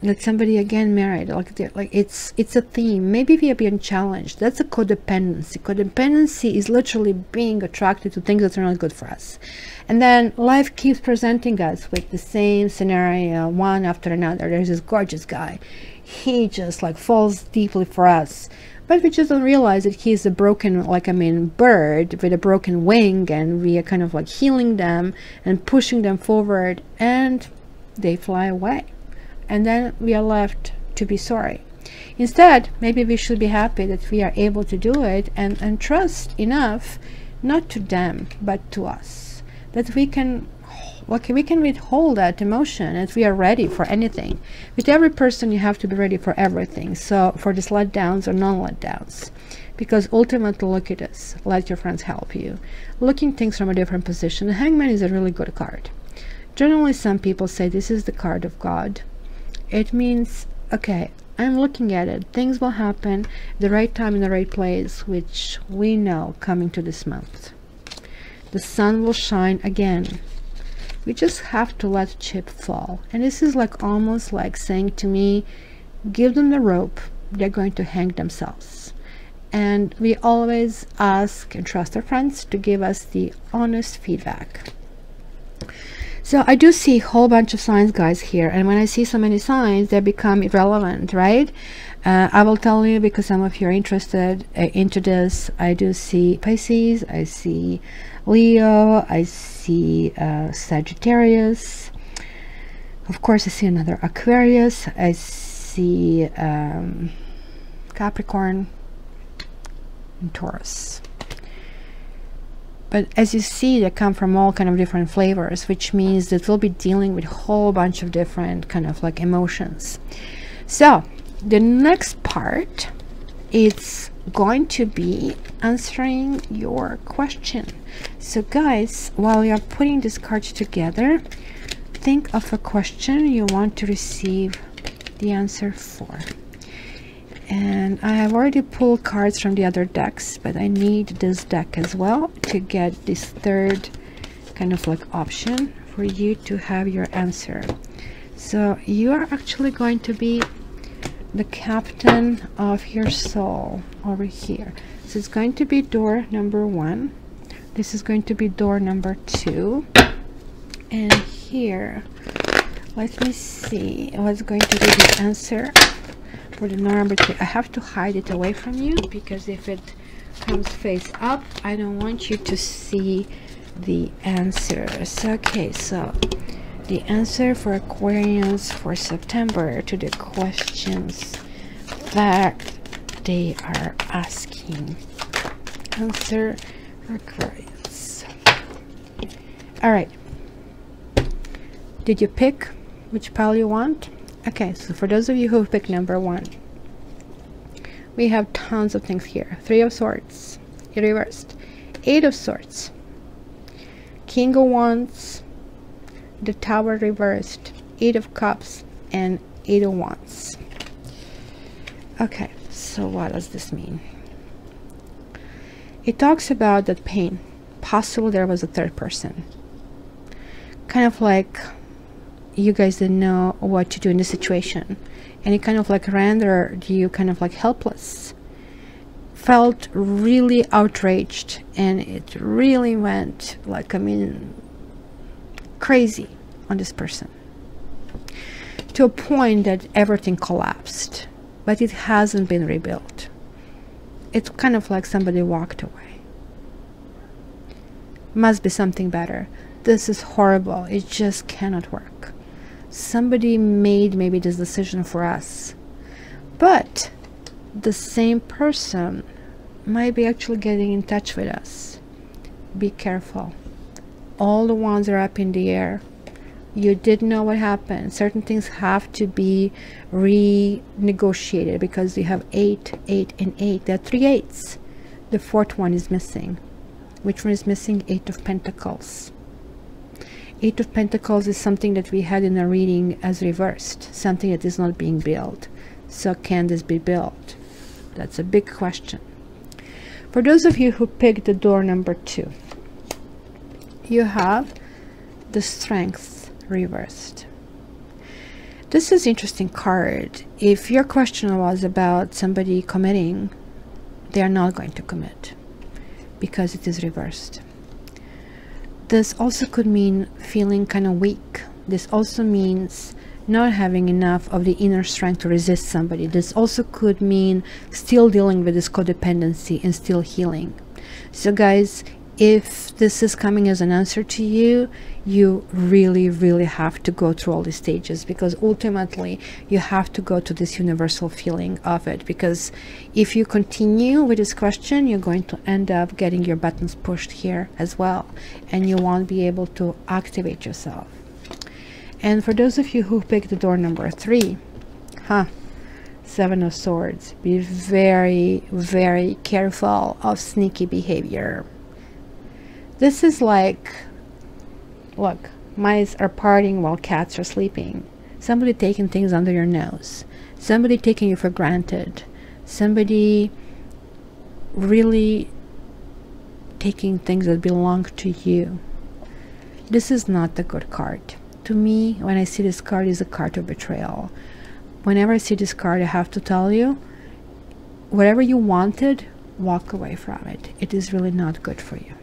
that somebody again married, like it's a theme. Maybe we are being challenged. That's a codependency. Codependency is literally being attracted to things that are not good for us, and then life keeps presenting us with the same scenario one after another. There's this gorgeous guy, he just like falls deeply for us, but we just don't realize that he's a broken, like, I mean, bird with a broken wing, and we are kind of like healing them and pushing them forward, and they fly away, and then we are left to be sorry. Instead, maybe we should be happy that we are able to do it, and trust enough, not to them but to us, that we can, okay, we can withhold that emotion, and we are ready for anything. With every person you have to be ready for everything. So for these letdowns or non-letdowns, because ultimately, look at this, let your friends help you, looking things from a different position. The Hangman is a really good card. Generally, some people say this is the card of God. It means, okay, I'm looking at it, things will happen at the right time in the right place, which we know coming to this month. The sun will shine again. We just have to let the chip fall. And this is like almost like saying to me, give them the rope, they're going to hang themselves. And we always ask and trust our friends to give us the honest feedback. So I do see a whole bunch of signs, guys, here, and when I see so many signs, they become irrelevant, right? I will tell you, because some of you are interested into this. I do see Pisces, I see Leo, I see Sagittarius, of course I see another Aquarius, I see Capricorn and Taurus. But as you see, they come from all kind of different flavors, which means that we'll be dealing with a whole bunch of different kind of like emotions. So the next part, it's going to be answering your question. So guys, while you're putting these cards together, think of a question you want to receive the answer for. And I have already pulled cards from the other decks, but I need this deck as well to get this third kind of like option for you to have your answer. So you are actually going to be the captain of your soul over here. So it's going to be door number 1. This is going to be door number 2. And here, let me see what's going to be the answer for the number 2. I have to hide it away from you because if it comes face up, I don't want you to see the answers. Okay, so the answer for Aquarians for September to the questions that they are asking. Answer for Aquarius. All right. Did you pick which pile you want? Okay, so for those of you who picked number 1, we have tons of things here. 3 of Swords, reversed. 8 of Swords. King of Wands, the Tower reversed, 8 of Cups, and 8 of Wands. Okay, so what does this mean? It talks about that pain. Possible there was a third person. Kind of like you guys didn't know what to do in this situation, and it kind of like rendered you kind of like helpless. Felt really outraged, and it really went like, I mean, crazy on this person to a point that everything collapsed, but it hasn't been rebuilt. It's kind of like somebody walked away. Must be something better. This is horrible. It just cannot work. Somebody made maybe this decision for us, but the same person might be actually getting in touch with us. Be careful. All the wands are up in the air. You didn't know what happened. Certain things have to be renegotiated because you have 8, 8, and 8. There are 3 8s. The 4th one is missing. Which one is missing? 8 of Pentacles. 8 of Pentacles is something that we had in our reading as reversed, something that is not being built. So can this be built? That's a big question. For those of you who picked the door number 2, you have the Strength reversed. This is an interesting card. If your question was about somebody committing, they are not going to commit because it is reversed. This also could mean feeling kind of weak. This also means not having enough of the inner strength to resist somebody. This also could mean still dealing with this codependency and still healing. So guys, if this is coming as an answer to you, you really have to go through all these stages, because ultimately you have to go to this universal feeling of it. Because if you continue with this question, you're going to end up getting your buttons pushed here as well, and you won't be able to activate yourself. And for those of you who picked the door number 3, 7 of Swords, be very careful of sneaky behavior. This is like, look, mice are partying while cats are sleeping. Somebody taking things under your nose. Somebody taking you for granted. Somebody really taking things that belong to you. This is not a good card. To me, when I see this card, is a card of betrayal. Whenever I see this card, I have to tell you, whatever you wanted, walk away from it. It is really not good for you.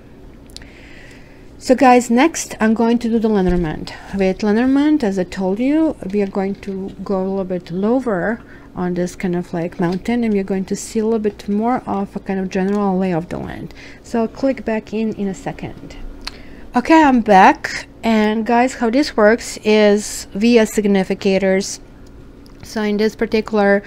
So guys, next I'm going to do the Lenormand. With Lenormand, as I told you, we are going to go a little bit lower on this kind of like mountain, and we're going to see a little bit more of a kind of general lay of the land. So I'll click back in a second. Okay, I'm back, and guys, how this works is via significators. So in this particular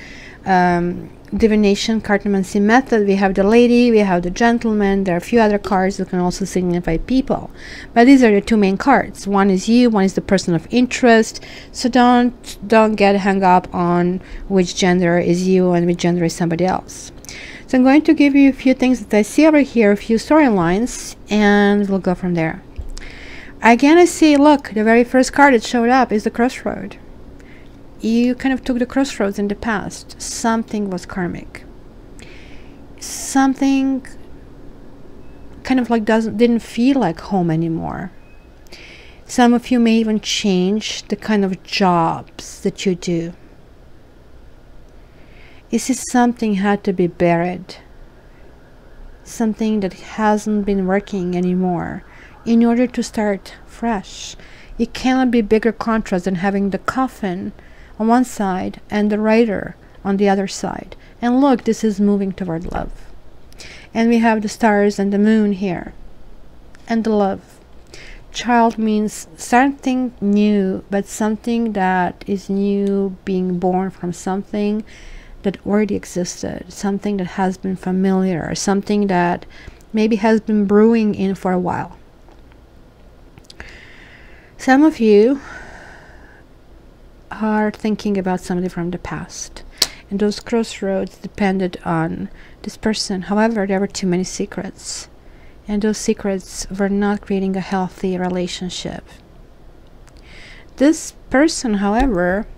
divination cartomancy method, we have the lady, we have the gentleman. There are a few other cards that can also signify people, but these are the 2 main cards. One is you, one is the person of interest. So don't get hung up on which gender is you and which gender is somebody else. So I'm going to give you a few things that I see over here, a few storylines, and we'll go from there. Again, I see, look, the very first card that showed up is the Crossroad. you kind of took the crossroads in the past. Something was karmic. Something kind of like didn't feel like home anymore. Some of you may even change the kind of jobs that you do. Is it something had to be buried? Something that hasn't been working anymore in order to start fresh. It cannot be bigger contrast than having the coffin on one side and the writer on the other side. And look, this is moving toward love. And we have the stars and the moon here. And the love. Child means something new, but something that is new, being born from something that already existed, something that has been familiar, something that maybe has been brewing in for a while. Some of you are thinking about somebody from the past, and those crossroads depended on this person. However, there were too many secrets, and those secrets were not creating a healthy relationship. This person, however,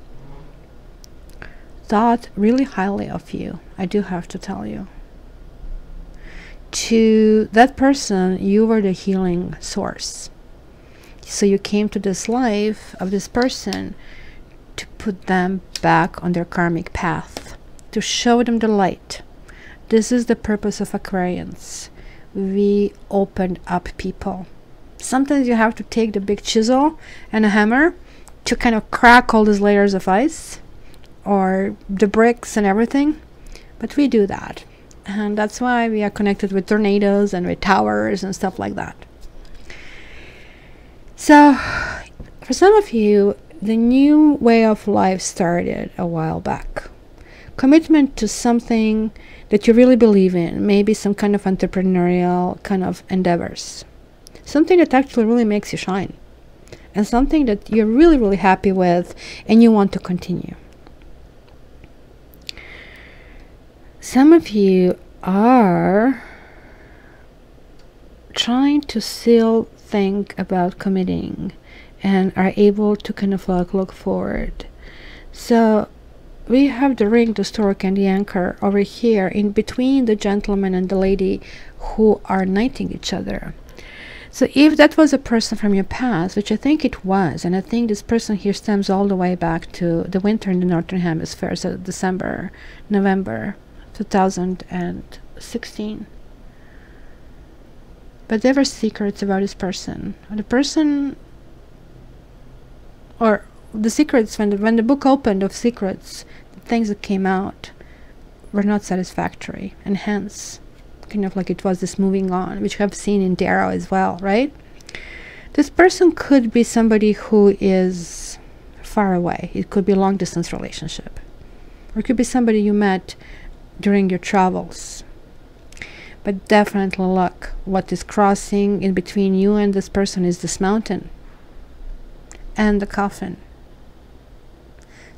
thought really highly of you, I do have to tell you. To that person, you were the healing source. So you came to this life of this person to put them back on their karmic path, to show them the light. This is the purpose of Aquarians. We opened up people. Sometimes you have to take the big chisel and a hammer to kind of crack all these layers of ice, or the bricks and everything, but we do that, and that's why we are connected with tornadoes and with towers and stuff like that. So for some of you, the new way of life started a while back. Commitment to something that you really believe in, maybe some kind of entrepreneurial kind of endeavors, something that actually really makes you shine, and something that you're really, really happy with and you want to continue. Some of you are trying to still think about committing and are able to kind of like look forward. So we have the ring, the stork, and the anchor over here in between the gentleman and the lady who are knighting each other. So if that was a person from your past, which I think it was, and I think this person here stems all the way back to the winter in the Northern Hemisphere, so December, November 2016. But there were secrets about this person. The person, or the secrets, when the book opened of secrets, the things that came out were not satisfactory, and hence kind of like it was this moving on, which I've seen in tarot as well, right? This person could be somebody who is far away. It could be a long distance relationship, or it could be somebody you met during your travels. But definitely look, what is crossing in between you and this person is this mountain and the coffin.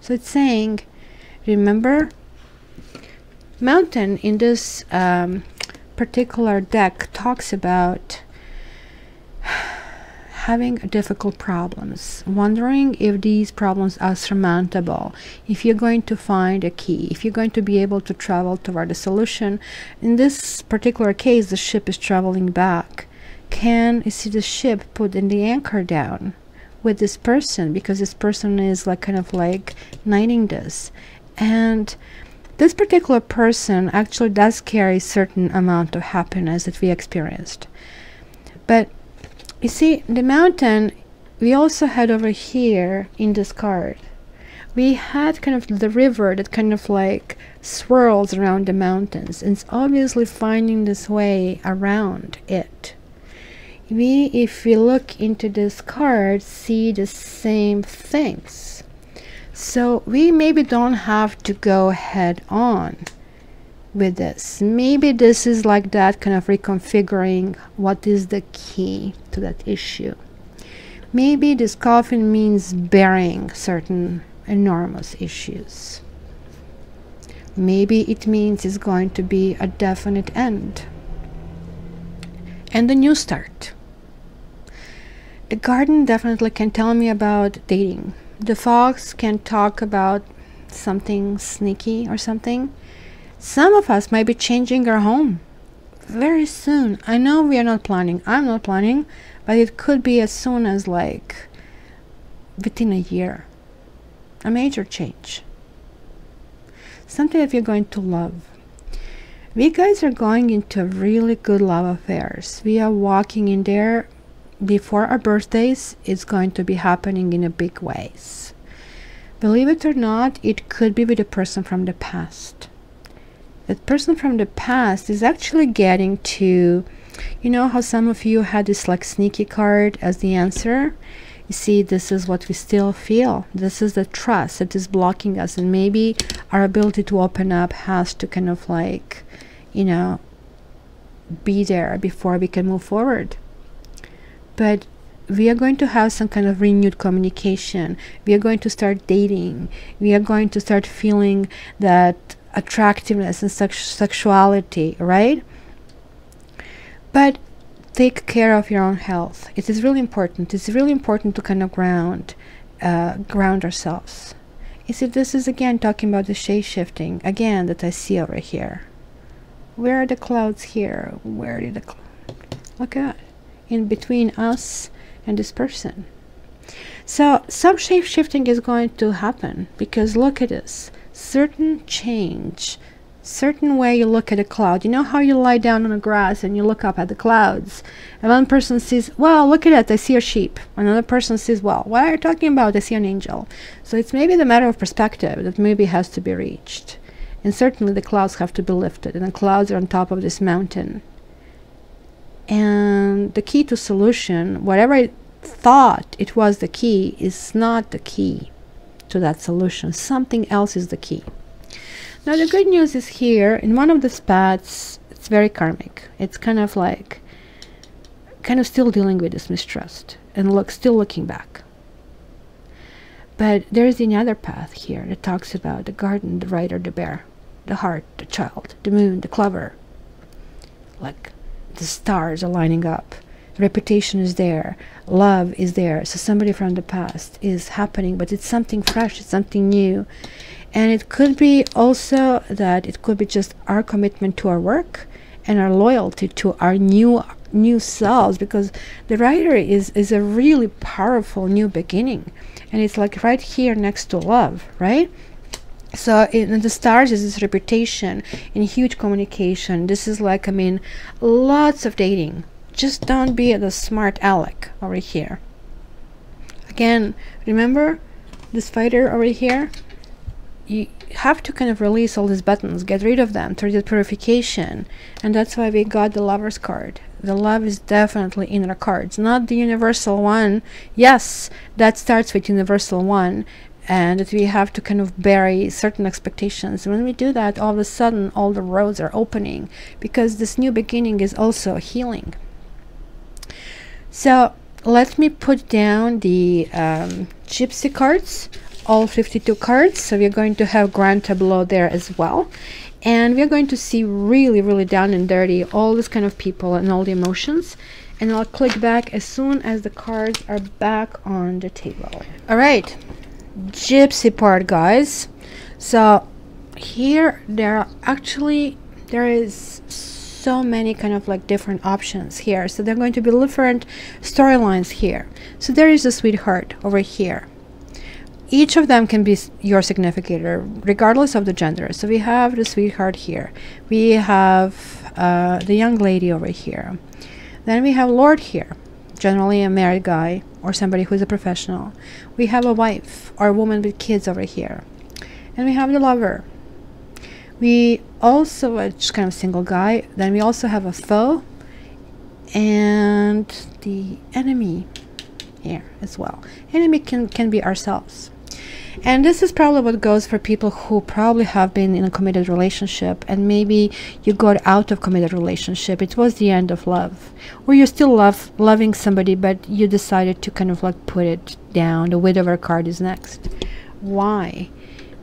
So it's saying, remember, mountain in this particular deck talks about having difficult problems, wondering if these problems are surmountable, if you're going to find a key, if you're going to be able to travel toward a solution. In this particular case, the ship is traveling back. Can you see the ship put in the anchor down with this person, because this person is like kind of like knighting this, and this particular person actually does carry a certain amount of happiness that we experienced. But you see, the mountain, we also had over here in this card, we had kind of the river that kind of like swirls around the mountains, and it's obviously finding this way around it. If we look into this card, see the same things. So we maybe don't have to go head on with this. Maybe this is like that, kind of reconfiguring what is the key to that issue. Maybe this coffin means burying certain enormous issues. Maybe it means it's going to be a definite end and a new start. The garden definitely can tell me about dating. The fox can talk about something sneaky or something. Some of us might be changing our home very soon. I know we are not planning. I'm not planning, but it could be as soon as like within a year. A major change. Something that we're going to love. We guys are going into really good love affairs. We are walking in there before our birthdays. It's going to be happening in a big ways. Believe it or not, it could be with a person from the past. That person from the past is actually getting to, you know how some of you had this like sneaky card as the answer? You see, this is what we still feel. This is the trust that is blocking us, and maybe our ability to open up has to kind of like, you know, be there before we can move forward. But we are going to have some kind of renewed communication. We are going to start dating. We are going to start feeling that attractiveness and sexuality, right? But take care of your own health. It is really important. It's really important to kind of ground ourselves. You see, this is again talking about the shape shifting again that I see over here. Where are the clouds here? Where did the look at in between us and this person? So some shape shifting is going to happen, because look at this. Certain change, certain way you look at a cloud. You know how you lie down on the grass and you look up at the clouds, and one person says, well, look at it, I see a sheep. Another person says, well, what are you talking about? I see an angel. So it's maybe the matter of perspective that maybe has to be reached. And certainly the clouds have to be lifted, and the clouds are on top of this mountain. And the key to solution, whatever I thought it was the key, is not the key to that solution. Something else is the key. Now the good news is here, in one of the spots, it's very karmic. It's kind of like, kind of still dealing with this mistrust, and still looking back. But there is another path here that talks about the garden, the rider, the bear, the heart, the child, the moon, the clover. Like the stars are lining up. Reputation is there. Love is there. So somebody from the past is happening, but it's something fresh. It's something new. And it could be also that it could be just our commitment to our work and our loyalty to our new selves, because the rider is a really powerful new beginning, and it's like right here next to love, right? So in the stars is this reputation and huge communication. This is like, I mean, lots of dating. Just don't be the smart aleck over here. Again, remember this fighter over here? You have to kind of release all these buttons, get rid of them through the purification. And that's why we got the Lover's card. The love is definitely in our cards, not the universal one. Yes, that starts with universal one, and that we have to kind of bury certain expectations. When we do that, all of a sudden all the roads are opening, because this new beginning is also healing. So let me put down the Gypsy cards, all 52 cards. So we're going to have grand tableau there as well, and we're going to see really down and dirty all this kind of people and all the emotions. And I'll click back as soon as the cards are back on the table. All right, Gypsy part, guys. So here there is so many kind of like different options here. So there are going to be different storylines here. So there is a sweetheart over here. Each of them can be your significant other, regardless of the gender. So we have the sweetheart here. We have the young lady over here. Then we have Lord here, generally a married guy or somebody who's a professional. We have a wife or a woman with kids over here. And we have the lover. We also are just kind of single guy. Then we also have a foe and the enemy here as well. Enemy can be ourselves. And this is probably what goes for people who probably have been in a committed relationship, and maybe you got out of committed relationship. It was the end of love, or you're still loving somebody, but you decided to kind of like put it down. The widower card is next. Why?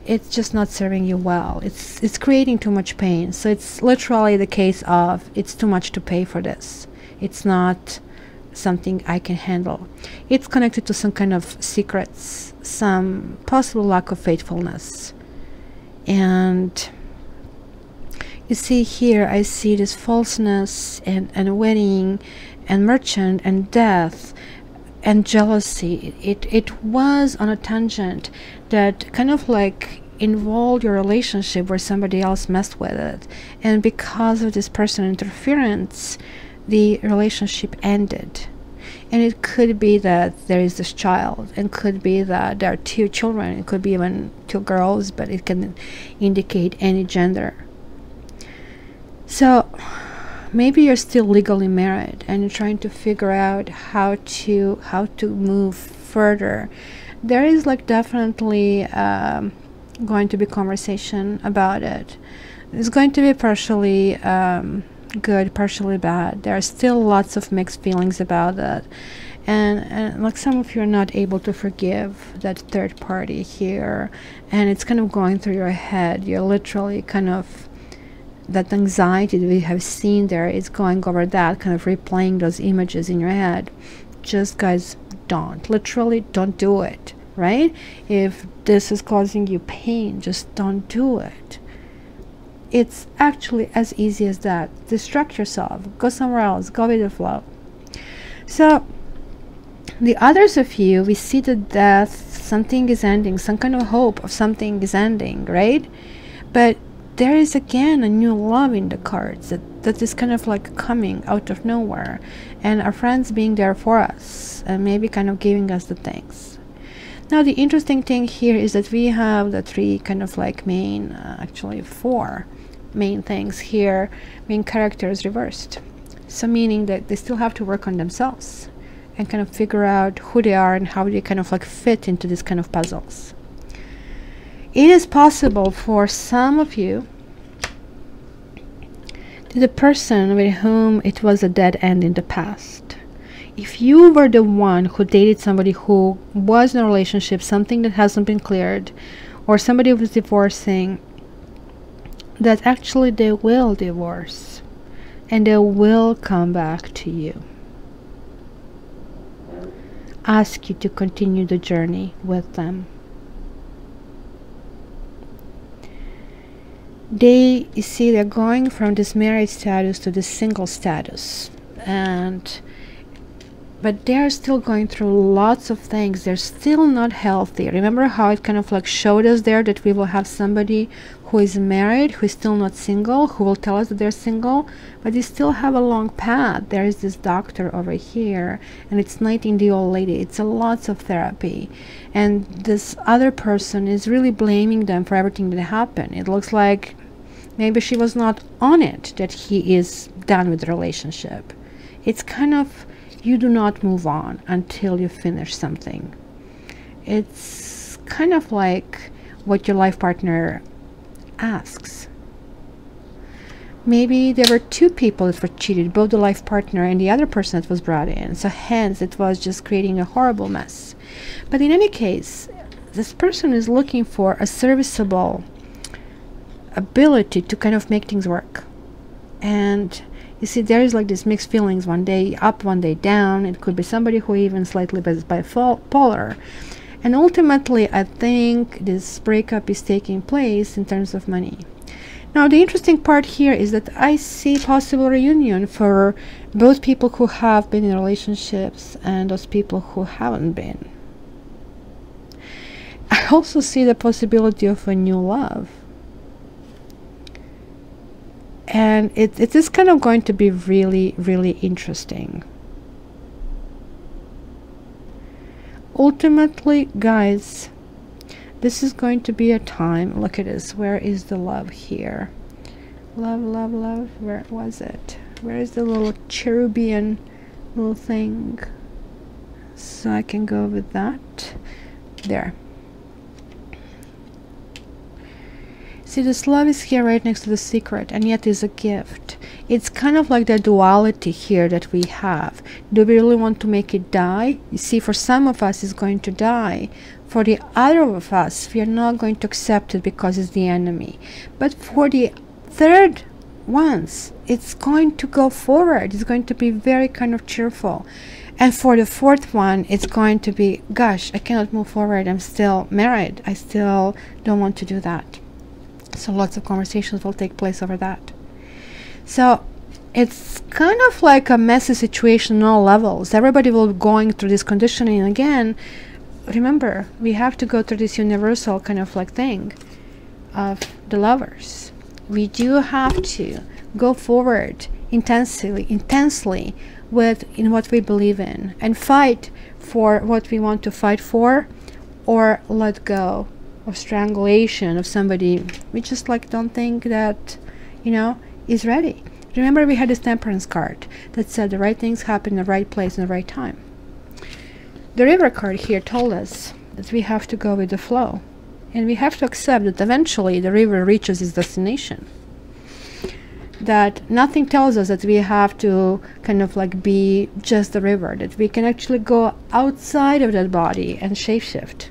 It's just not serving you well. It's creating too much pain. So it's literally the case of it's too much to pay for this. It's not something I can handle. It's connected to some kind of secrets, some possible lack of faithfulness. And you see here, I see this falseness and wedding and merchant and death and jealousy. It was on a tangent that kind of like involved your relationship where somebody else messed with it, and because of this person interference, the relationship ended. And it could be that there is this child, and could be that there are 2 children, it could be even 2 girls, but it can indicate any gender. So maybe you're still legally married and you're trying to figure out how to move further. There is like definitely going to be conversation about it. It's going to be partially good, partially bad. There are still lots of mixed feelings about that, and like some of you are not able to forgive that third party here, and it's kind of going through your head. You're literally kind of, that anxiety that we have seen there is going over that, kind of replaying those images in your head. Just guys, literally don't do it, right? If this is causing you pain, just don't do it. It's actually as easy as that. Distract yourself, go somewhere else, go with the flow. So the others of you, we see the death, something is ending, some kind of hope of something is ending, right? But there is again a new love in the cards that is kind of like coming out of nowhere, and our friends being there for us and maybe kind of giving us the things. Now the interesting thing here is that we have the 3 kind of like main, actually 4 main things here, main characters reversed. So meaning that they still have to work on themselves and kind of figure out who they are and how they kind of like fit into this kind of puzzles. It is possible for some of you to the person with whom it was a dead end in the past. If you were the one who dated somebody who was in a relationship, something that hasn't been cleared, or somebody was divorcing, that actually they will divorce and they will come back to you. Ask you to continue the journey with them. They, you see, they're going from this married status to this single status, but they're still going through lots of things. They're still not healthy. Remember how it kind of like showed us there that we will have somebody who is married, who is still not single, who will tell us that they're single, but they still have a long path. There is this doctor over here, and it's knighting the old lady. It's a lots of therapy, and this other person is really blaming them for everything that happened. It looks like maybe she was not on it, that he is done with the relationship. It's kind of, you do not move on until you finish something. It's kind of like what your life partner asks. Maybe there were 2 people that were cheated, both the life partner and the other person that was brought in, so hence it was just creating a horrible mess. But in any case, this person is looking for a serviceable ability to kind of make things work. And you see, there is like this mixed feelings, one day up, one day down. It could be somebody who even slightly bipolar. And ultimately, I think this breakup is taking place in terms of money. Now, the interesting part here is that I see possible reunion for both people who have been in relationships and those people who haven't been. I also see the possibility of a new love. And it is kind of going to be really, really interesting. Ultimately, guys, this is going to be a time, look at this, where is the love here? Love, love, love, where was it? Where is the little cherubian little thing? So I can go with that. There. See, this love is here right next to the secret, and yet is a gift. It's kind of like the duality here that we have. Do we really want to make it die? You see, for some of us, it's going to die. For the other of us, we are not going to accept it because it's the enemy. But for the third ones, it's going to go forward. It's going to be very kind of cheerful. And for the fourth one, it's going to be, gosh, I cannot move forward. I'm still married. I still don't want to do that. So lots of conversations will take place over that. So it's kind of like a messy situation on all levels. Everybody will be going through this conditioning again. Remember, we have to go through this universal kind of like thing of the lovers. We do have to go forward intensely with in what we believe in, and fight for what we want to fight for, or let go of strangulation of somebody we just like don't think that, you know, is ready. Remember, we had this temperance card that said the right things happen in the right place in the right time. The river card here told us that we have to go with the flow, and we have to accept that eventually the river reaches its destination. That nothing tells us that we have to kind of like be just the river, that we can actually go outside of that body and shapeshift.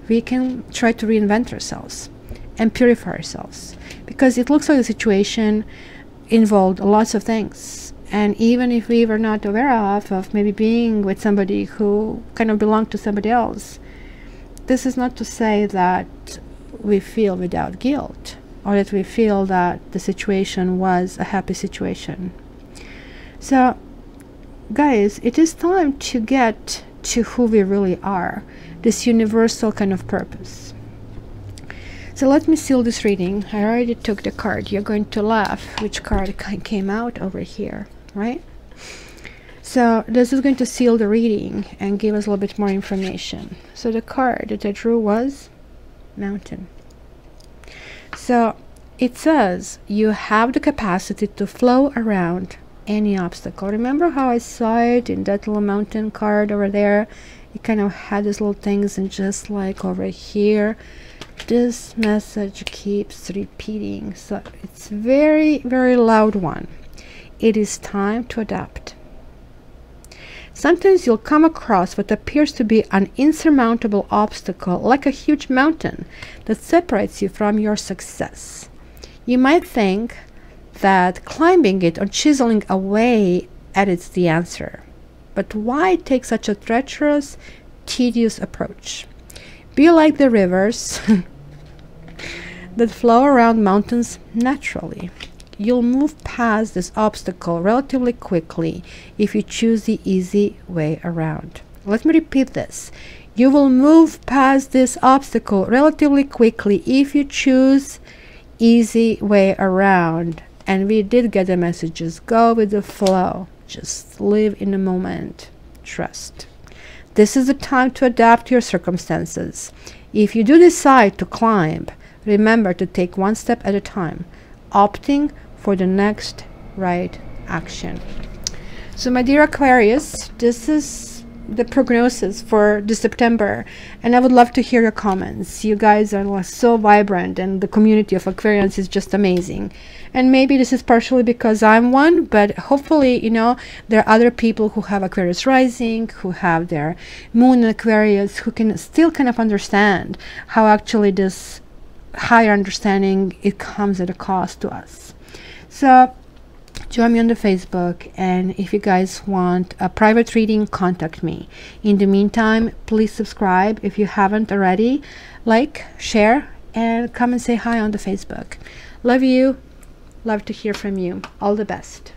We can try to reinvent ourselves and purify ourselves, because it looks like the situation involved lots of things. And even if we were not aware of maybe being with somebody who kind of belonged to somebody else, this is not to say that we feel without guilt, or that we feel that the situation was a happy situation. So guys, it is time to get to who we really are, this universal kind of purpose. So let me seal this reading. I already took the card. You're going to laugh which card came out over here, right? So this is going to seal the reading and give us a little bit more information. So the card that I drew was Mountain. So it says you have the capacity to flow around any obstacle. Remember how I saw it in that little mountain card over there? It kind of had these little things, and just like over here, this message keeps repeating. So it's very, very loud one. It is time to adapt. Sometimes you'll come across what appears to be an insurmountable obstacle, like a huge mountain that separates you from your success. You might think that climbing it or chiseling away at it's the answer. But why take such a treacherous, tedious approach? Be like the rivers that flow around mountains naturally. You'll move past this obstacle relatively quickly if you choose the easy way around. Let me repeat this. You will move past this obstacle relatively quickly if you choose easy way around. And we did get the messages. Go with the flow. Just live in the moment. Trust. This is the time to adapt your circumstances. If you do decide to climb, remember to take one step at a time, opting for the next right action. So my dear Aquarius, this is the prognosis for this September, and I would love to hear your comments. You guys are so vibrant, and the community of Aquarians is just amazing. And maybe this is partially because I'm one, but hopefully, you know, there are other people who have Aquarius rising, who have their moon in Aquarius, who can still kind of understand how actually this higher understanding, it comes at a cost to us. So join me on the Facebook, and if you guys want a private reading, contact me. In the meantime, please subscribe if you haven't already, like, share, and come and say hi on the Facebook. Love you. Love to hear from you. All the best.